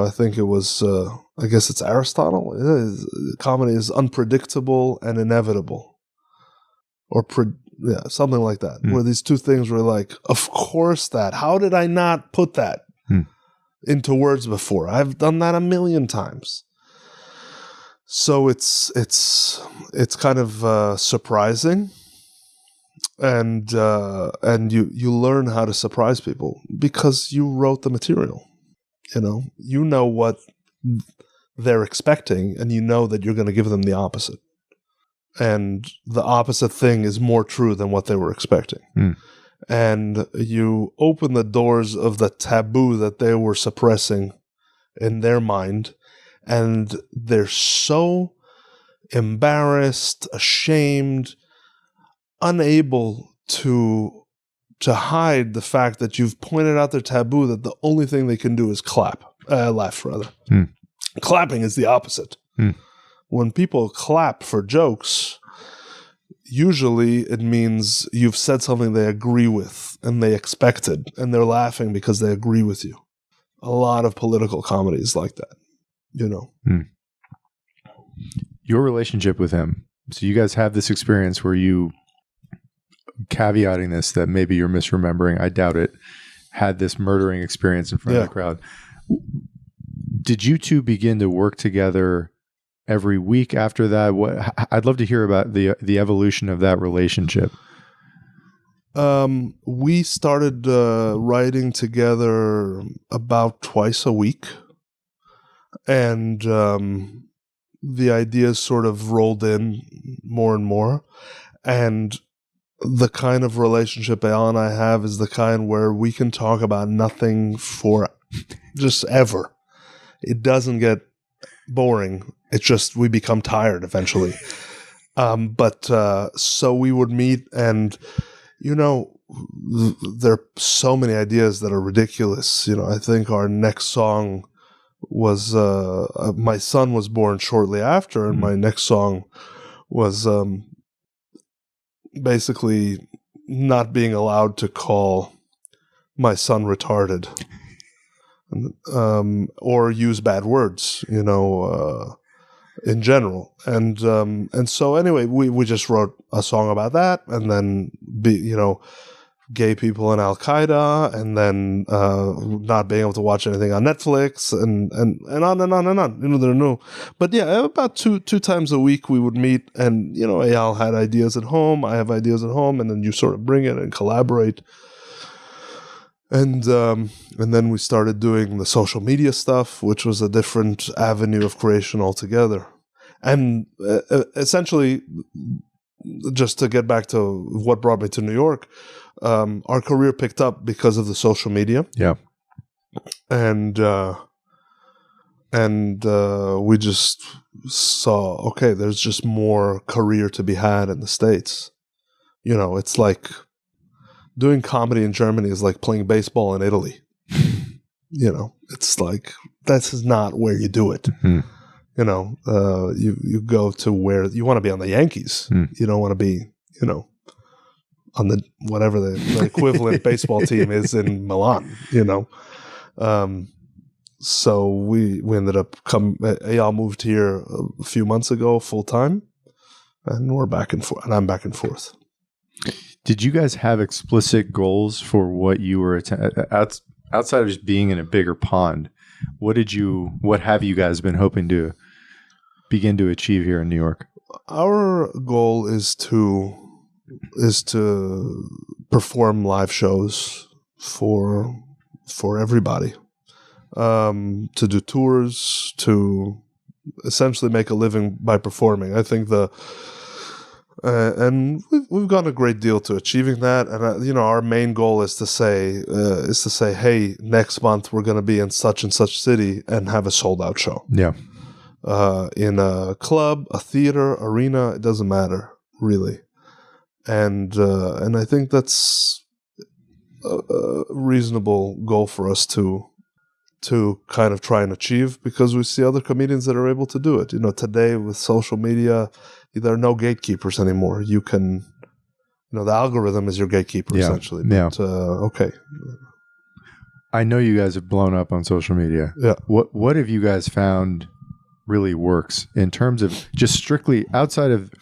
think it was, I guess it's Aristotle. Comedy is unpredictable and inevitable, or something like that. Where these two things were like, of course that. How did I not put that? into words before. I've done that a million times. So it's kind of surprising, and you learn how to surprise people because you wrote the material. You know what they're expecting, and you know that you're going to give them the opposite. And the opposite thing is more true than what they were expecting. And you open the doors of the taboo that they were suppressing in their mind, and they're so embarrassed, ashamed, unable to hide the fact that you've pointed out their taboo, that the only thing they can do is laugh rather. Clapping is the opposite. When people clap for jokes, usually it means you've said something they agree with and they expected, and they're laughing because they agree with you. A lot of political comedy is like that, Your relationship with him. So you guys have this experience where you, caveating this that maybe you're misremembering, I doubt it, had this murdering experience in front of the crowd. Did you two begin to work together every week after that? I'd love to hear about the evolution of that relationship. We started writing together about twice a week, and the ideas sort of rolled in more and more. And the kind of relationship Eyal and I have is the kind where we can talk about nothing for just ever. It doesn't get boring. It's just we become tired eventually. But so we would meet, and there are so many ideas that are ridiculous. I think our next song was my son was born shortly after, and my next song was basically not being allowed to call my son retarded or use bad words, in general. And so anyway, we just wrote a song about that, and then gay people in Al-Qaeda, and then not being able to watch anything on Netflix, and on and on and on. There are no, but yeah, about two times a week we would meet, and Eyal had ideas at home, I have ideas at home, and then you sort of bring it and collaborate. And then we started doing the social media stuff, which was a different avenue of creation altogether. And essentially, just to get back to what brought me to New York, our career picked up because of the social media. Yeah. And we just saw, okay, there's just more career to be had in the States. It's like doing comedy in Germany is like playing baseball in Italy. It's like, this is not where you do it. You go to where you want to be on the Yankees. You don't want to be, on the whatever the equivalent baseball team is in Milan. So we ended up Eyal moved here a few months ago full time, and we're back and forth, and I'm back and forth. Did you guys have explicit goals for what you were outside of just being in a bigger pond? What have you guys been hoping to begin to achieve here in New York? Our goal is to perform live shows for everybody, to do tours, to essentially make a living by performing. I think and we've gone a great deal to achieving that. And our main goal is to say, hey, next month we're going to be in such and such city and have a sold out show. Yeah. In a club, a theater, arena, it doesn't matter really. And I think that's a reasonable goal for us to kind of try and achieve, because we see other comedians that are able to do it. Today with social media, there are no gatekeepers anymore. You can, the algorithm is your gatekeeper essentially. Yeah. But, okay. I know you guys have blown up on social media. Yeah. What have you guys found really works in terms of just strictly outside of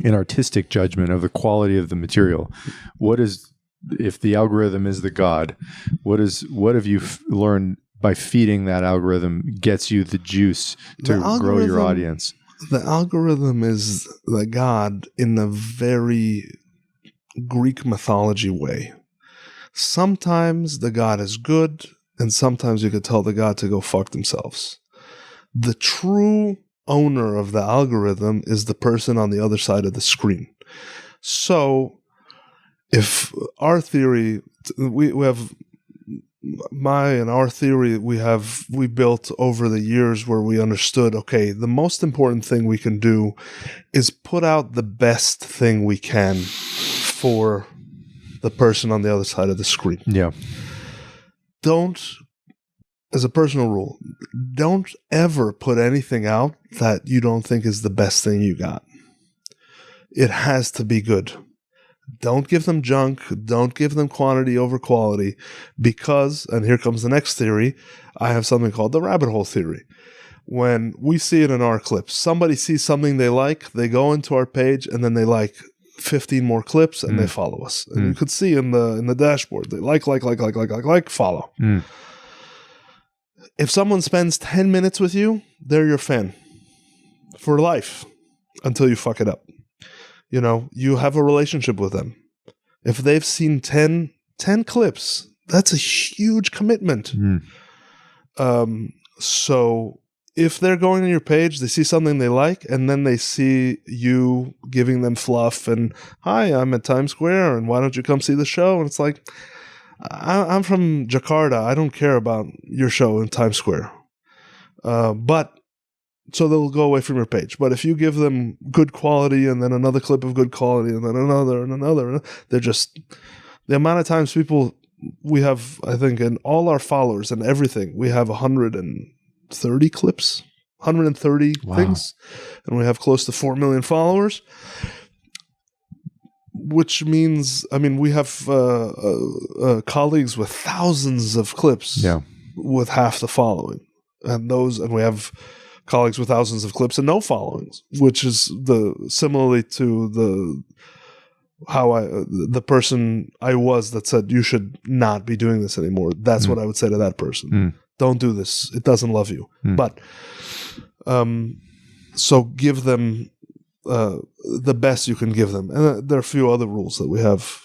an artistic judgment of the quality of the material? What is, if the algorithm is the god, what have you learned by feeding that algorithm gets you the juice to grow your audience. The algorithm is the God in a very Greek mythology way. Sometimes the God is good, and sometimes you could tell the God to go fuck themselves. The true owner of the algorithm is the person on the other side of the screen. So if our theory, we have our theory we built over the years where we understood, okay, the most important thing we can do is put out the best thing we can for the person on the other side of the screen. Yeah. As a personal rule, don't ever put anything out that you don't think is the best thing you got. It has to be good. Don't give them junk. Don't give them quantity over quality because, and here comes the next theory, I have something called the rabbit hole theory. When we see it in our clips, somebody sees something they like, they go into our page and then they like 15 more clips and they follow us. And you could see in the dashboard, they like, follow. If someone spends 10 minutes with you, they're your fan for life until you fuck it up. You know, you have a relationship with them. If they've seen 10 clips, that's a huge commitment. So if they're going to your page, they see something they like, and then they see you giving them fluff and, hi, I'm at Times Square, and why don't you come see the show? And it's like, I'm from Jakarta. I don't care about your show in Times Square. So they'll go away from your page. But if you give them good quality and then another clip of good quality and then another and another, they're just, the amount of times we have, I think, in all our followers and everything, we have 130 clips, 130 things, and we have close to 4 million followers. Which means, I mean, we have colleagues with thousands of clips with half the following. And we have colleagues with thousands of clips and no followings, which is similarly to the person I was that said you should not be doing this anymore. That's what I would say to that person. Don't do this. It doesn't love you. But so give them the best you can give them. And there are a few other rules that we have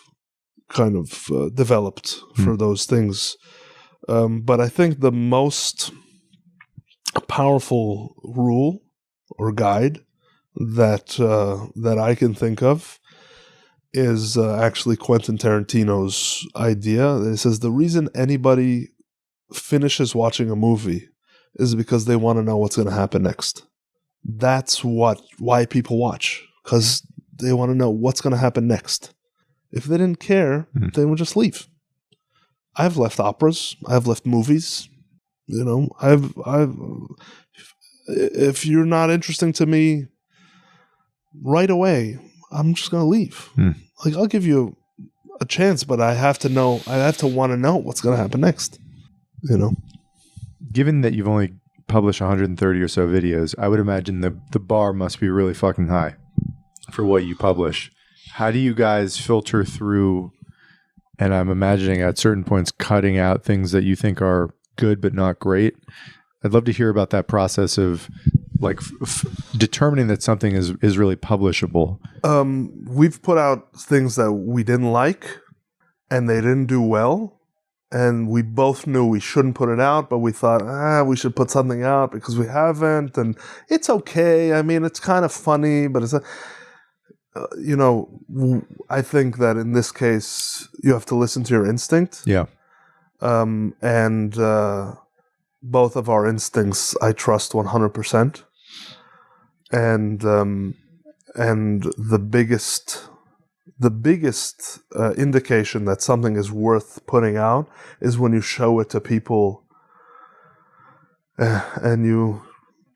kind of developed for those things. But I think the most powerful rule or guide that I can think of is actually Quentin Tarantino's idea. It says the reason anybody finishes watching a movie is because they want to know what's going to happen next. That's why people watch, because they want to know what's going to happen next. If they didn't care, they would just leave. I've left operas. I've left movies. You know, if you're not interesting to me right away, I'm just going to leave. Like, I'll give you a chance, but I have to want to know what's going to happen next. You know, given that you've only publish 130 or so videos, I would imagine the bar must be really fucking high for what you publish. How do you guys filter through, and I'm imagining at certain points cutting out things that you think are good but not great? I'd love to hear about that process of like determining that something is really publishable. We've put out things that we didn't like and they didn't do well. And we both knew we shouldn't put it out, but we thought, we should put something out because we haven't. And it's okay. I mean, it's kind of funny, but it's, I think that in this case, you have to listen to your instinct. Yeah. And both of our instincts, I trust 100%. And the biggest indication that something is worth putting out is when you show it to people and you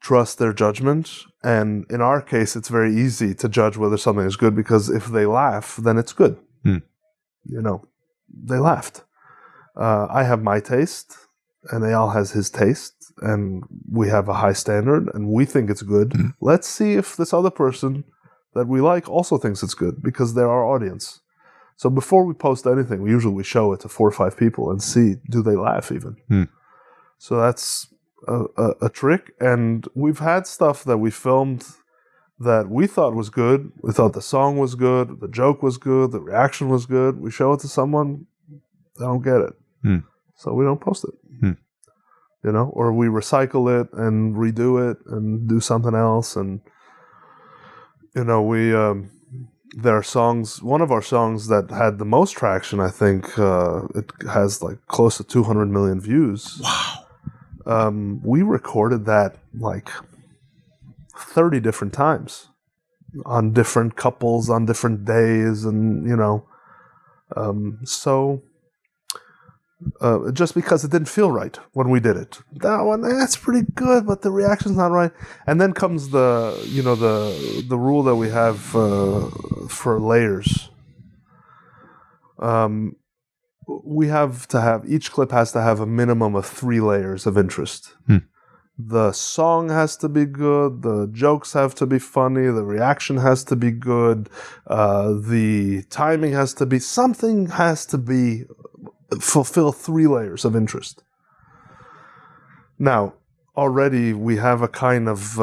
trust their judgment. And in our case, it's very easy to judge whether something is good because if they laugh, then it's good. You know, they laughed. I have my taste and Eyal has his taste and we have a high standard and we think it's good. Let's see if this other person that we like also thinks it's good because they're our audience. So before we post anything, we show it to 4 or 5 people and see, do they laugh even? So that's a trick. And we've had stuff that we filmed that we thought was good. We thought the song was good, the joke was good, the reaction was good. We show it to someone, they don't get it. So we don't post it. You know, or we recycle it and redo it and do something else. And, you know, there are songs, one of our songs that had the most traction, I think, it has like close to 200 million views. Wow. We recorded that like 30 different times on different couples, on different days. And, you know, just because it didn't feel right when we did it. That one, that's pretty good, but the reaction's not right. And then comes the rule that we have for layers. We have to have, each clip has to have a minimum of 3 layers of interest. The song has to be good, the jokes have to be funny, the reaction has to be good, the timing has to be, something has to be, fulfill 3 layers of interest. Now, already we have a kind of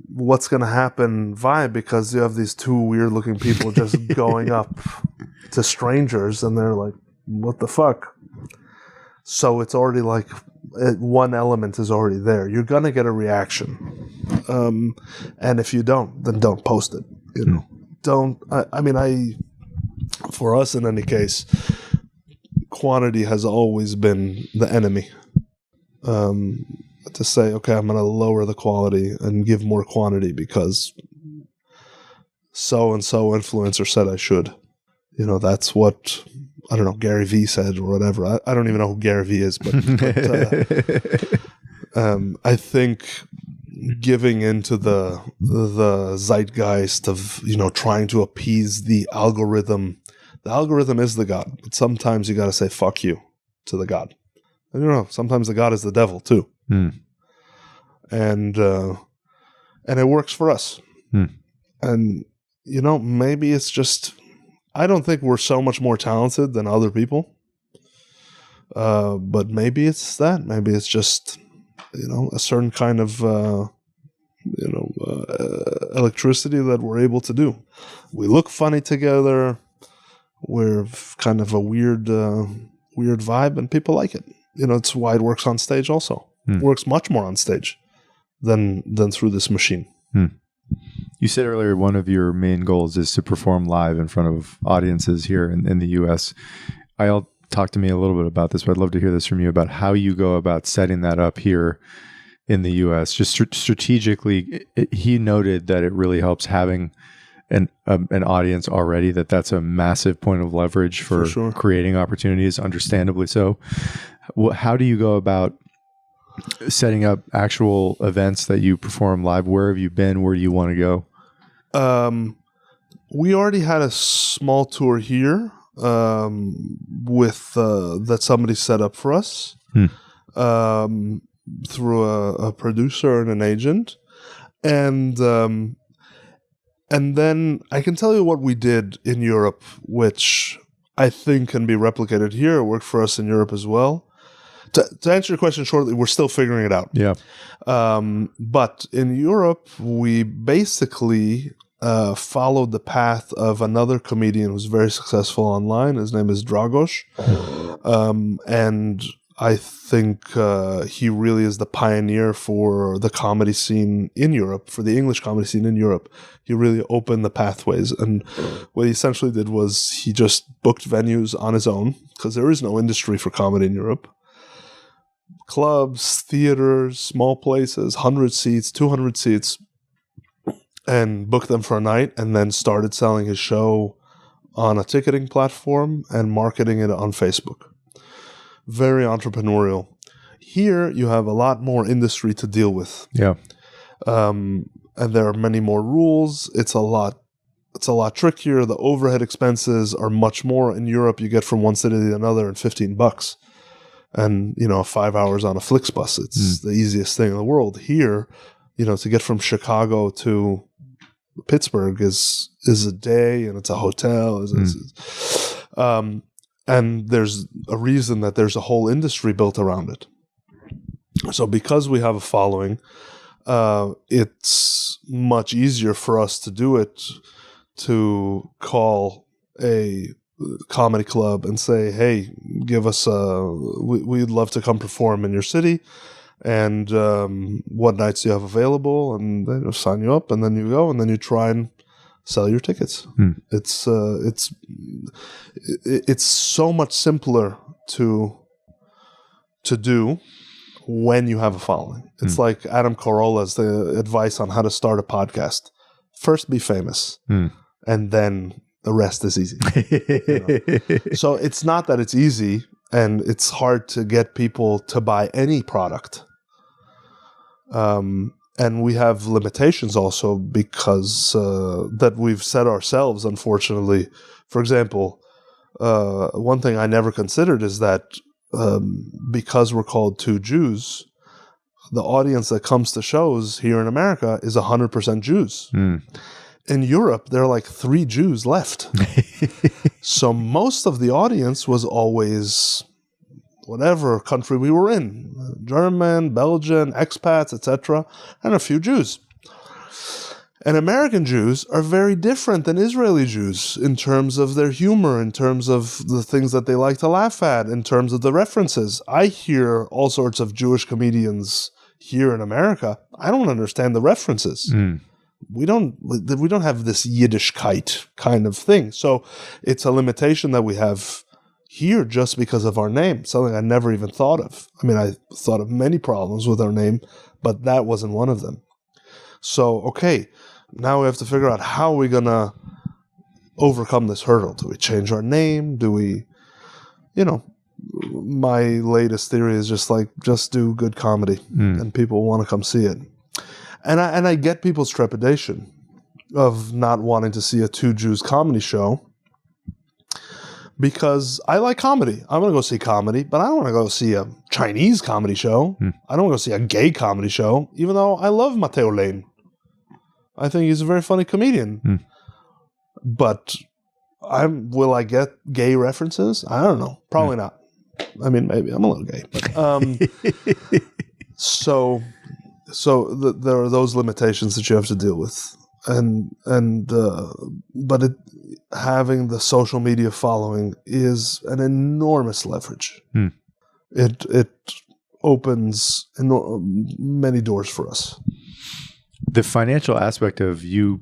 what's going to happen vibe, because you have these 2 weird-looking people just going up to strangers, and they're like, what the fuck? So it's already like, one element is already there. You're going to get a reaction. And if you don't, then don't post it. You know, for us in any case, quantity has always been the enemy. To say, okay, I'm going to lower the quality and give more quantity because so-and-so influencer said I should. You know, that's what, I don't know, Gary Vee said or whatever. I don't even know who Gary Vee is, but I think giving into the zeitgeist of, you know, trying to appease the algorithm. The algorithm is the God, but sometimes you got to say fuck you to the God. I don't know. Sometimes the God is the devil too, and it works for us. And you know, maybe it's just, I don't think we're so much more talented than other people, but maybe it's that. Maybe it's just, you know, a certain kind of electricity that we're able to do. We look funny together. We're kind of a weird vibe, and people like it. You know, it's why it works on stage also. It works much more on stage than through this machine. You said earlier one of your main goals is to perform live in front of audiences here in the U.S. Eyal talked to me a little bit about this, but I'd love to hear this from you about how you go about setting that up here in the U.S. Just strategically, he noted that it really helps having an audience already, that's a massive point of leverage for sure. Creating opportunities, understandably so. How do you go about setting up actual events that you perform live? Where have you been? Where do you want to go? We already had a small tour here with that somebody set up for us through a producer and an agent. And then I can tell you what we did in Europe, which I think can be replicated here. It worked for us in Europe as well. To answer your question shortly, we're still figuring it out. Yeah. But in Europe, we basically followed the path of another comedian who's very successful online. His name is Dragos. And I think he really is the pioneer for the comedy scene in Europe, for the English comedy scene in Europe. He really opened the pathways. And what he essentially did was he just booked venues on his own, because there is no industry for comedy in Europe. Clubs, theaters, small places, 100 seats, 200 seats, and booked them for a night, and then started selling his show on a ticketing platform and marketing it on Facebook. Very entrepreneurial. Here, you have a lot more industry to deal with. Yeah. And there are many more rules. It's a lot trickier. The overhead expenses are much more. In Europe, you get from one city to another in $15. And, 5 hours on a Flixbus, it's the easiest thing in the world. Here, to get from Chicago to Pittsburgh is a day, and it's a hotel. And there's a reason that there's a whole industry built around it. So because we have a following, it's much easier for us to do it, to call a comedy club and say, hey, give us we'd love to come perform in your city, and what nights do you have available, and they'll sign you up, and then you go, and then you try and sell your tickets. It's so much simpler to do when you have a following. It's like Adam Carolla's the advice on how to start a podcast. First, be famous, and then the rest is easy. So it's not that it's easy, and it's hard to get people to buy any product. And we have limitations also because that we've set ourselves, unfortunately. For example, one thing I never considered is that because we're called Two Jews, the audience that comes to shows here in America is 100% Jews. In Europe, there are like 3 Jews left. So most of the audience was always whatever country we were in, German, Belgian, expats, etc., and a few Jews. And American Jews are very different than Israeli Jews in terms of their humor, in terms of the things that they like to laugh at, in terms of the references. I hear all sorts of Jewish comedians here in America. I don't understand the references. We don't have this Yiddishkeit kind of thing. So it's a limitation that we have here just because of our name, something I never even thought of. I mean, I thought of many problems with our name, but that wasn't one of them. So, okay, now we have to figure out how we're going to overcome this hurdle. Do we change our name? Do we, my latest theory is just do good comedy and people want to come see it. And I get people's trepidation of not wanting to see a Two Jews comedy show because I like comedy. I'm going to go see comedy, but I don't want to go see a Chinese comedy show. I don't want to go see a gay comedy show, even though I love Matteo Lane. I think he's a very funny comedian. But will I get gay references? I don't know. Probably not. I mean, maybe. I'm a little gay. But, so there are those limitations that you have to deal with. But having the social media following is an enormous leverage. It opens many doors for us. The financial aspect of you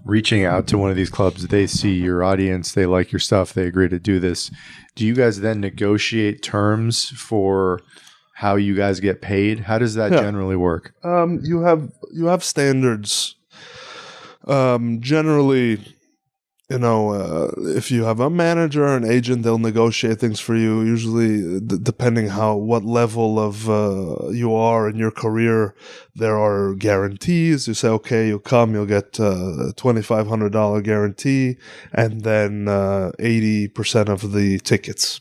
reaching out to one of these clubs, they see your audience, they like your stuff, they agree to do this. Do you guys then negotiate terms for how you guys get paid? How does that generally work? You have standards. Generally, if you have a manager or an agent, they'll negotiate things for you. Usually, depending what level of you are in your career, there are guarantees. You say, okay, you'll come, you'll get a $2,500 guarantee, and then 80% of the tickets.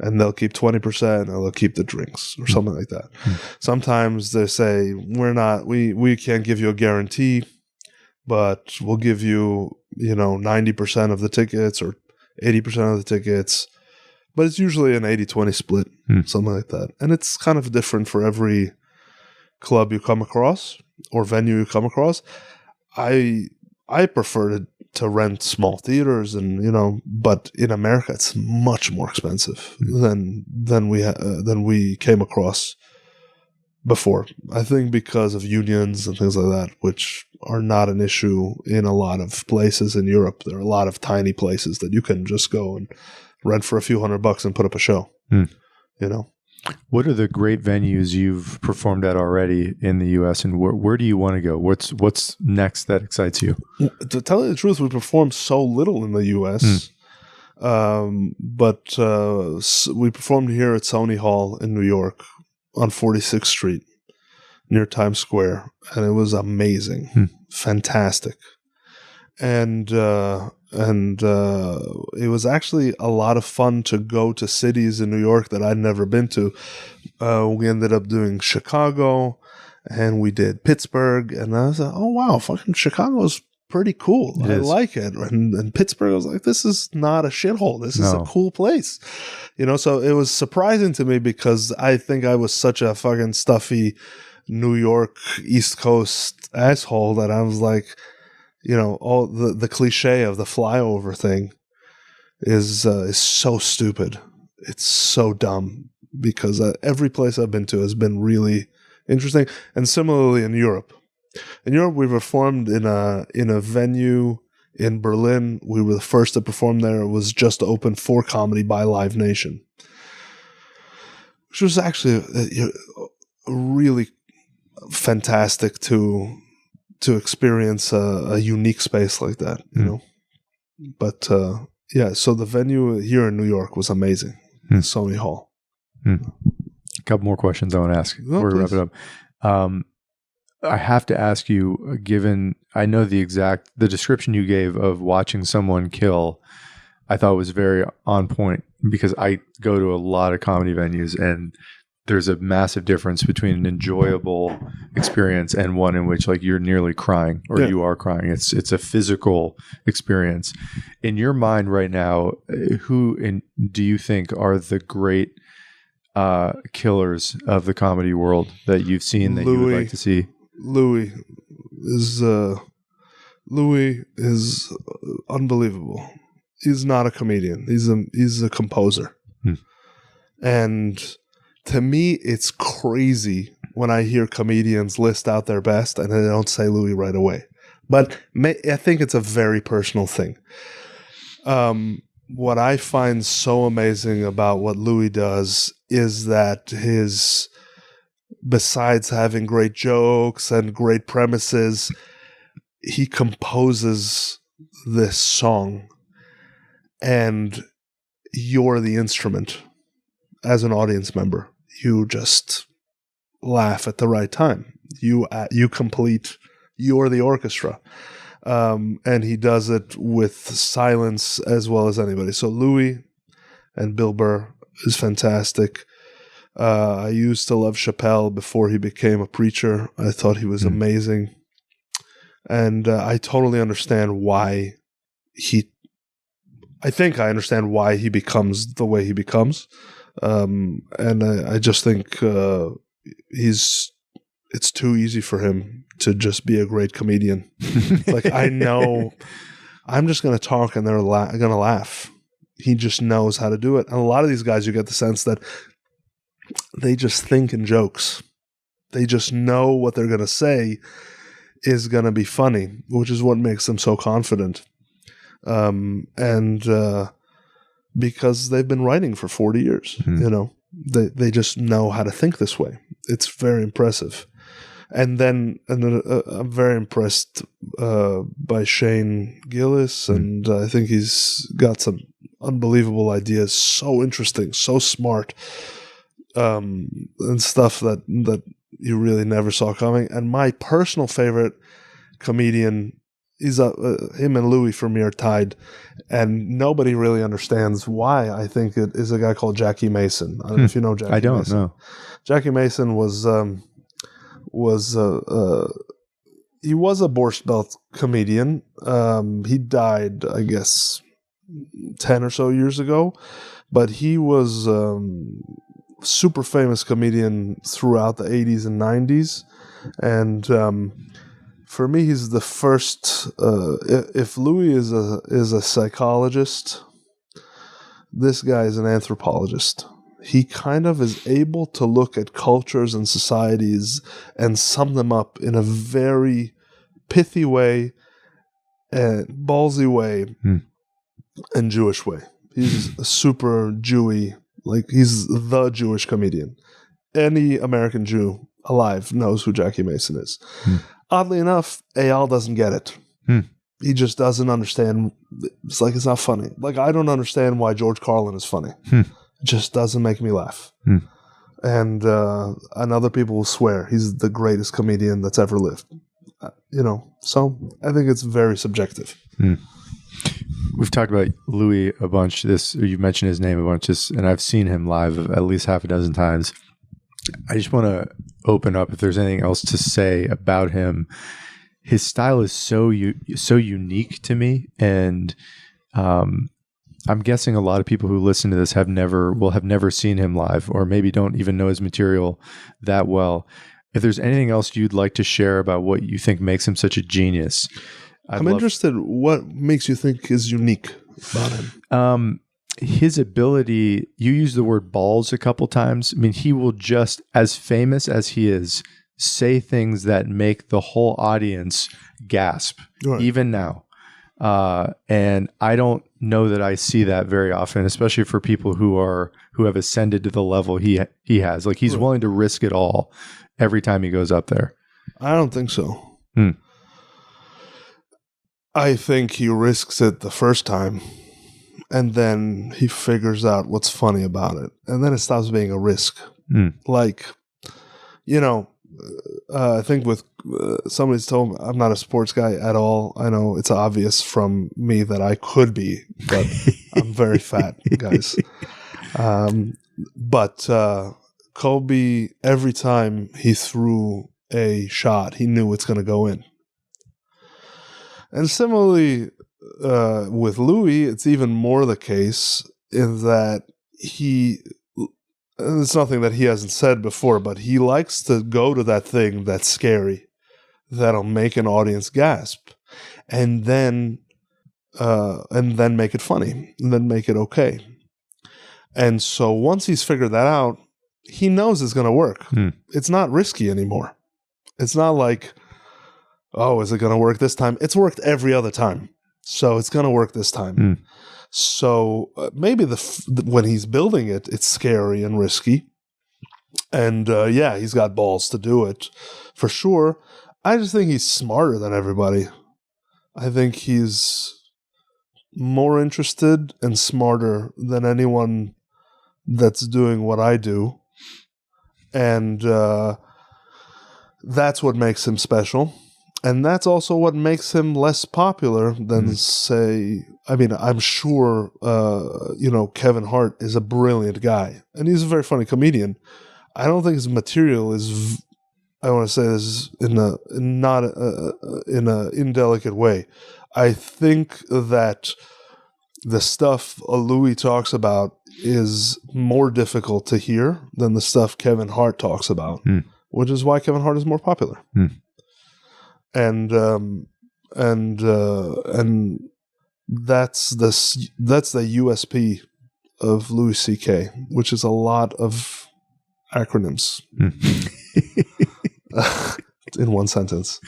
And they'll keep 20%, or they'll keep the drinks, or something like that. Sometimes they say, we can't give you a guarantee, but we'll give you, 90% of the tickets or 80% of the tickets. But it's usually an 80-20 split, something like that. And it's kind of different for every club you come across or venue you come across. I prefer to rent small theaters, and but in America it's much more expensive than we came across before. I think because of unions and things like that, which are not an issue in a lot of places in Europe. There are a lot of tiny places that you can just go and rent for a few $100 and put up a show. What are the great venues you've performed at already in the U.S. and where do you want to go? What's next that excites you? To tell you the truth, we performed so little in the U.S., but we performed here at Sony Hall in New York on 46th Street near Times Square, and it was amazing, fantastic, and it was actually a lot of fun to go to cities in New York that I'd never been to. We ended up doing Chicago, and we did Pittsburgh, and I was like, oh wow, fucking Chicago's pretty cool. I like it. And Pittsburgh, I was like, this is not a shithole. This is a cool place. You know, so it was surprising to me because I think I was such a fucking stuffy New York East Coast asshole that I was like, you know, all the cliche of the flyover thing is so stupid. It's so dumb because every place I've been to has been really interesting. And similarly in Europe. In Europe, we performed in a venue in Berlin. We were the first to perform there. It was just open for comedy by Live Nation, which was actually really fantastic to experience a unique space like that, you know. But yeah, so the venue here in New York was amazing. Sony Hall. A couple more questions I want to ask before we wrap it up. I have to ask you, given I know the description you gave of watching someone kill, I thought was very on point because I go to a lot of comedy venues and there's a massive difference between an enjoyable experience and one in which like you're nearly crying or you are crying. It's a physical experience. In your mind right now, who do you think are the great killers of the comedy world that you've seen that you would like to see? Louis is unbelievable. He's not a comedian. He's a composer. And to me, it's crazy when I hear comedians list out their best and they don't say Louis right away. But I think it's a very personal thing. What I find so amazing about what Louis does is that besides having great jokes and great premises, he composes this song and you're the instrument as an audience member. You just laugh at the right time. You complete, you're the orchestra. And he does it with silence as well as anybody. So Louis and Bill Burr is fantastic. I used to love Chappelle before he became a preacher. I thought he was amazing. And I totally understand why I think I understand why he becomes the way he becomes. And I just think it's too easy for him to just be a great comedian. Like, I know I'm just going to talk and they're going to laugh. He just knows how to do it. And a lot of these guys, you get the sense that they just think in jokes. They just know what they're going to say is going to be funny, which is what makes them so confident. Because they've been writing for 40 years, you know, they just know how to think this way. It's very impressive. And then I'm very impressed by Shane Gillis, and I think he's got some unbelievable ideas, so interesting, so smart, and stuff that you really never saw coming. And my personal favorite comedian is him and Louis for me are tied, and nobody really understands why. I think it is a guy called Jackie Mason. I don't know if you know Jackie. I don't Mason. Know. Jackie Mason was he was a Borscht Belt comedian. He died, I guess, 10 or so years ago, but he was super famous comedian throughout the 80s and 90s. And for me, he's the first. If Louis is a psychologist, this guy is an anthropologist. He kind of is able to look at cultures and societies and sum them up in a very pithy way, and ballsy way, and Jewish way. He's a super Jewy, like he's the Jewish comedian. Any American Jew alive knows who Jackie Mason is. Oddly enough, Eyal doesn't get it. He just doesn't understand. It's like, it's not funny. Like, I don't understand why George Carlin is funny. It just doesn't make me laugh. And other people will swear he's the greatest comedian that's ever lived. You know, so I think it's very subjective. We've talked about Louis a bunch. You mentioned his name a bunch, and I've seen him live at least half a dozen times. I just want to open up if there's anything else to say about him his style is so unique to me, and I'm guessing a lot of people who listen to this will have never seen him live, or maybe don't even know his material that well. If there's anything else you'd like to share about what you think makes him such a genius, I'm interested. What makes you think is unique about him? His ability. You use the word balls a couple times. I mean, he will just, as famous as he is, say things that make the whole audience gasp, right, even now. And I don't know that I see that very often, especially for people who have ascended to the level he has. Like, he's willing to risk it all every time he goes up there. I don't think so. I think he risks it the first time, and then he figures out what's funny about it, and then it stops being a risk. Like, I think with somebody's told me I'm not a sports guy at all. I know it's obvious from me that I could be, but I'm very fat, guys. But Kobe, every time he threw a shot, he knew it's going to go in. And similarly, with Louis, it's even more the case in that it's nothing that he hasn't said before, but he likes to go to that thing that's scary, that'll make an audience gasp, and then make it funny, and then make it okay. And so once he's figured that out, he knows it's going to work. It's not risky anymore. It's not like, oh, is it going to work this time? It's worked every other time, so it's going to work this time. So maybe when he's building it, it's scary and risky. And he's got balls to do it, for sure. I just think he's smarter than everybody. I think he's more interested and smarter than anyone that's doing what I do. And that's what makes him special. And that's also what makes him less popular than, say, I mean, I'm sure, Kevin Hart is a brilliant guy, and he's a very funny comedian. I don't think his material is, I want to say this in a indelicate way. I think that the stuff Louis talks about is more difficult to hear than the stuff Kevin Hart talks about, which is why Kevin Hart is more popular. And that's the USP of Louis C.K., which is a lot of acronyms in one sentence.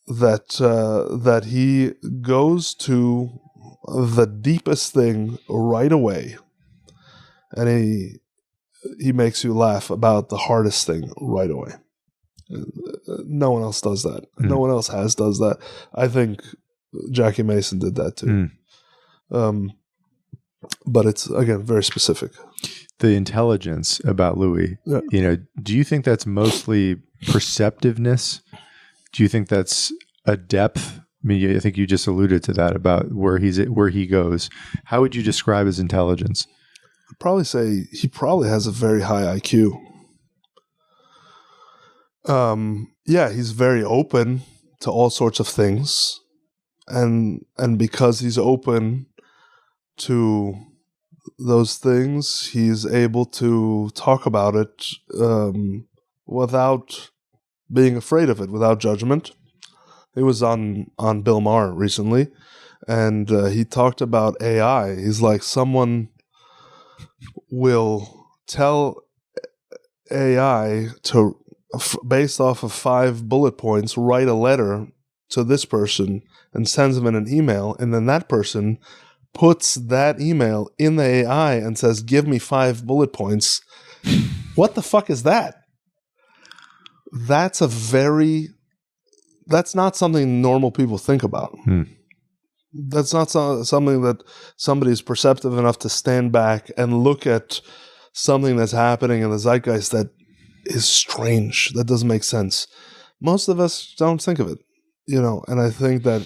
That he goes to the deepest thing right away, and he makes you laugh about the hardest thing right away. No one else does that. No one else does that. I think Jackie Mason did that too. But it's, again, very specific. The intelligence about Louis, do you think that's mostly perceptiveness? Do you think that's a depth? I mean, I think you just alluded to that about where he goes. How would you describe his intelligence? I'd probably say he probably has a very high IQ. He's very open to all sorts of things, and because he's open to those things, he's able to talk about it without being afraid of it, without judgment. He was on Bill Maher recently, and he talked about AI. He's like, someone will tell AI to, based off of 5 bullet points, write a letter to this person and sends them in an email, and then that person puts that email in the AI and says, give me 5 bullet points. What the fuck is that? That's not something normal people think about. That's not something that somebody is perceptive enough to stand back and look at something that's happening in the zeitgeist that is strange, that doesn't make sense. Most of us don't think of it, and I think that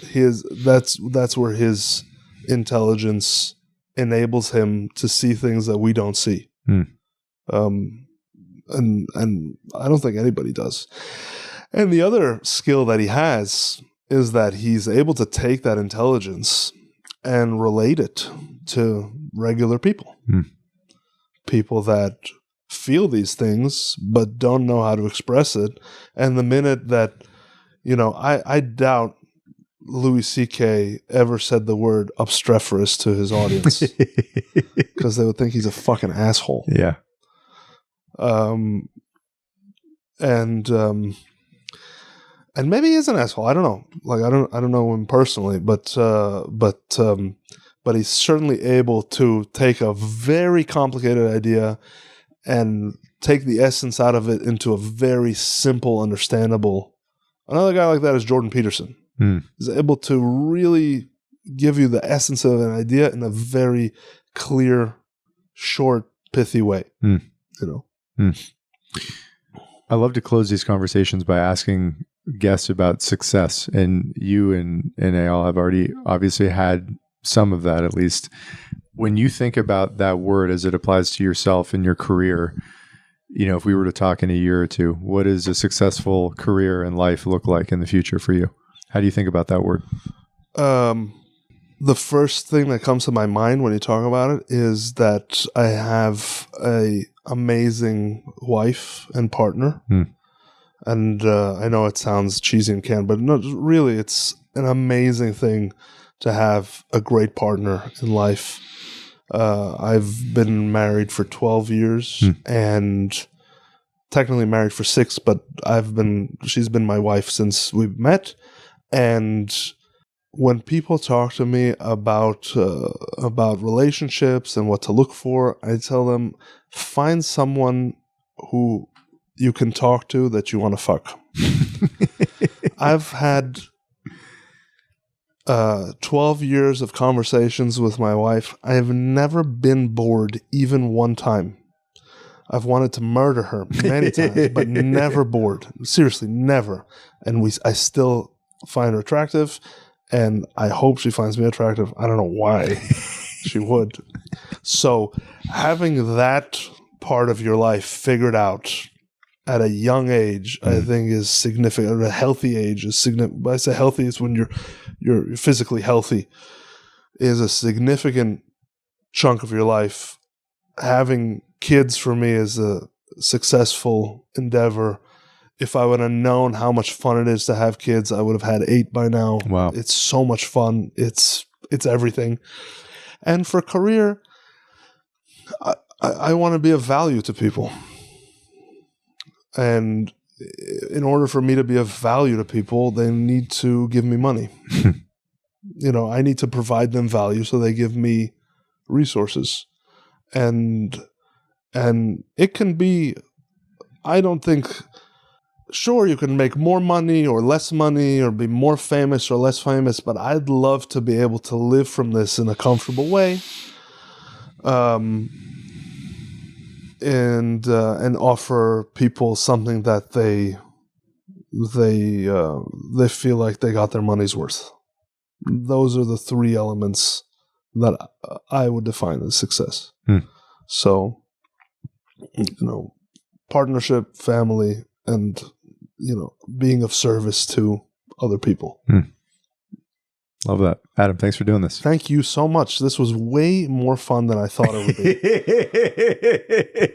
that's where his intelligence enables him to see things that we don't see. And I don't think anybody does. And the other skill that he has is that he's able to take that intelligence and relate it to regular people. People that feel these things but don't know how to express it. And the minute that, I doubt Louis C.K. ever said the word obstreperous to his audience because they would think he's a fucking asshole. Yeah. And maybe he is an asshole. I don't know. Like I don't know him personally, but he's certainly able to take a very complicated idea and take the essence out of it into a very simple, understandable. Another guy like that is Jordan Peterson. He's able to really give you the essence of an idea in a very clear, short, pithy way. I love to close these conversations by asking guests about success, and you and Eyal have already obviously had some of that, at least. When you think about that word as it applies to yourself and your career, if we were to talk in a year or two, what does a successful career and life look like in the future for you? How do you think about that word? The first thing that comes to my mind when you talk about it is that I have a amazing wife and partner. And I know it sounds cheesy and canned, but no, really, it's an amazing thing to have a great partner in life. I've been married for 12 years and technically married for 6, but she's been my wife since we met. And when people talk to me about relationships and what to look for, I tell them, find someone who you can talk to that you want to fuck. I've had 12 years of conversations with my wife. I have never been bored even one time. I've wanted to murder her many times, but never bored. Seriously, never. And I still find her attractive, and I hope she finds me attractive. I don't know why she would. So having that part of your life figured out at a young age, I think is significant. At a healthy age is significant. When I say healthy, it's when you're physically healthy, is a significant chunk of your life. Having kids for me is a successful endeavor. If I would have known how much fun it is to have kids, I would have had 8 by now. Wow. It's so much fun. It's everything. And for career, I want to be of value to people. And in order for me to be of value to people, they need to give me money. I need to provide them value, so they give me resources. And it can be, I don't think, sure, you can make more money or less money or be more famous or less famous, but I'd love to be able to live from this in a comfortable way. And offer people something that they feel like they got their money's worth. Those are the 3 elements that I would define as success. So, partnership, family, and being of service to other people. Love that. Adam, thanks for doing this. Thank you so much. This was way more fun than I thought it would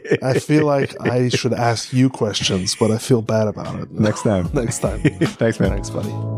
be. I feel like I should ask you questions, but I feel bad about it. Next time. Next time. Thanks, man. Thanks, buddy.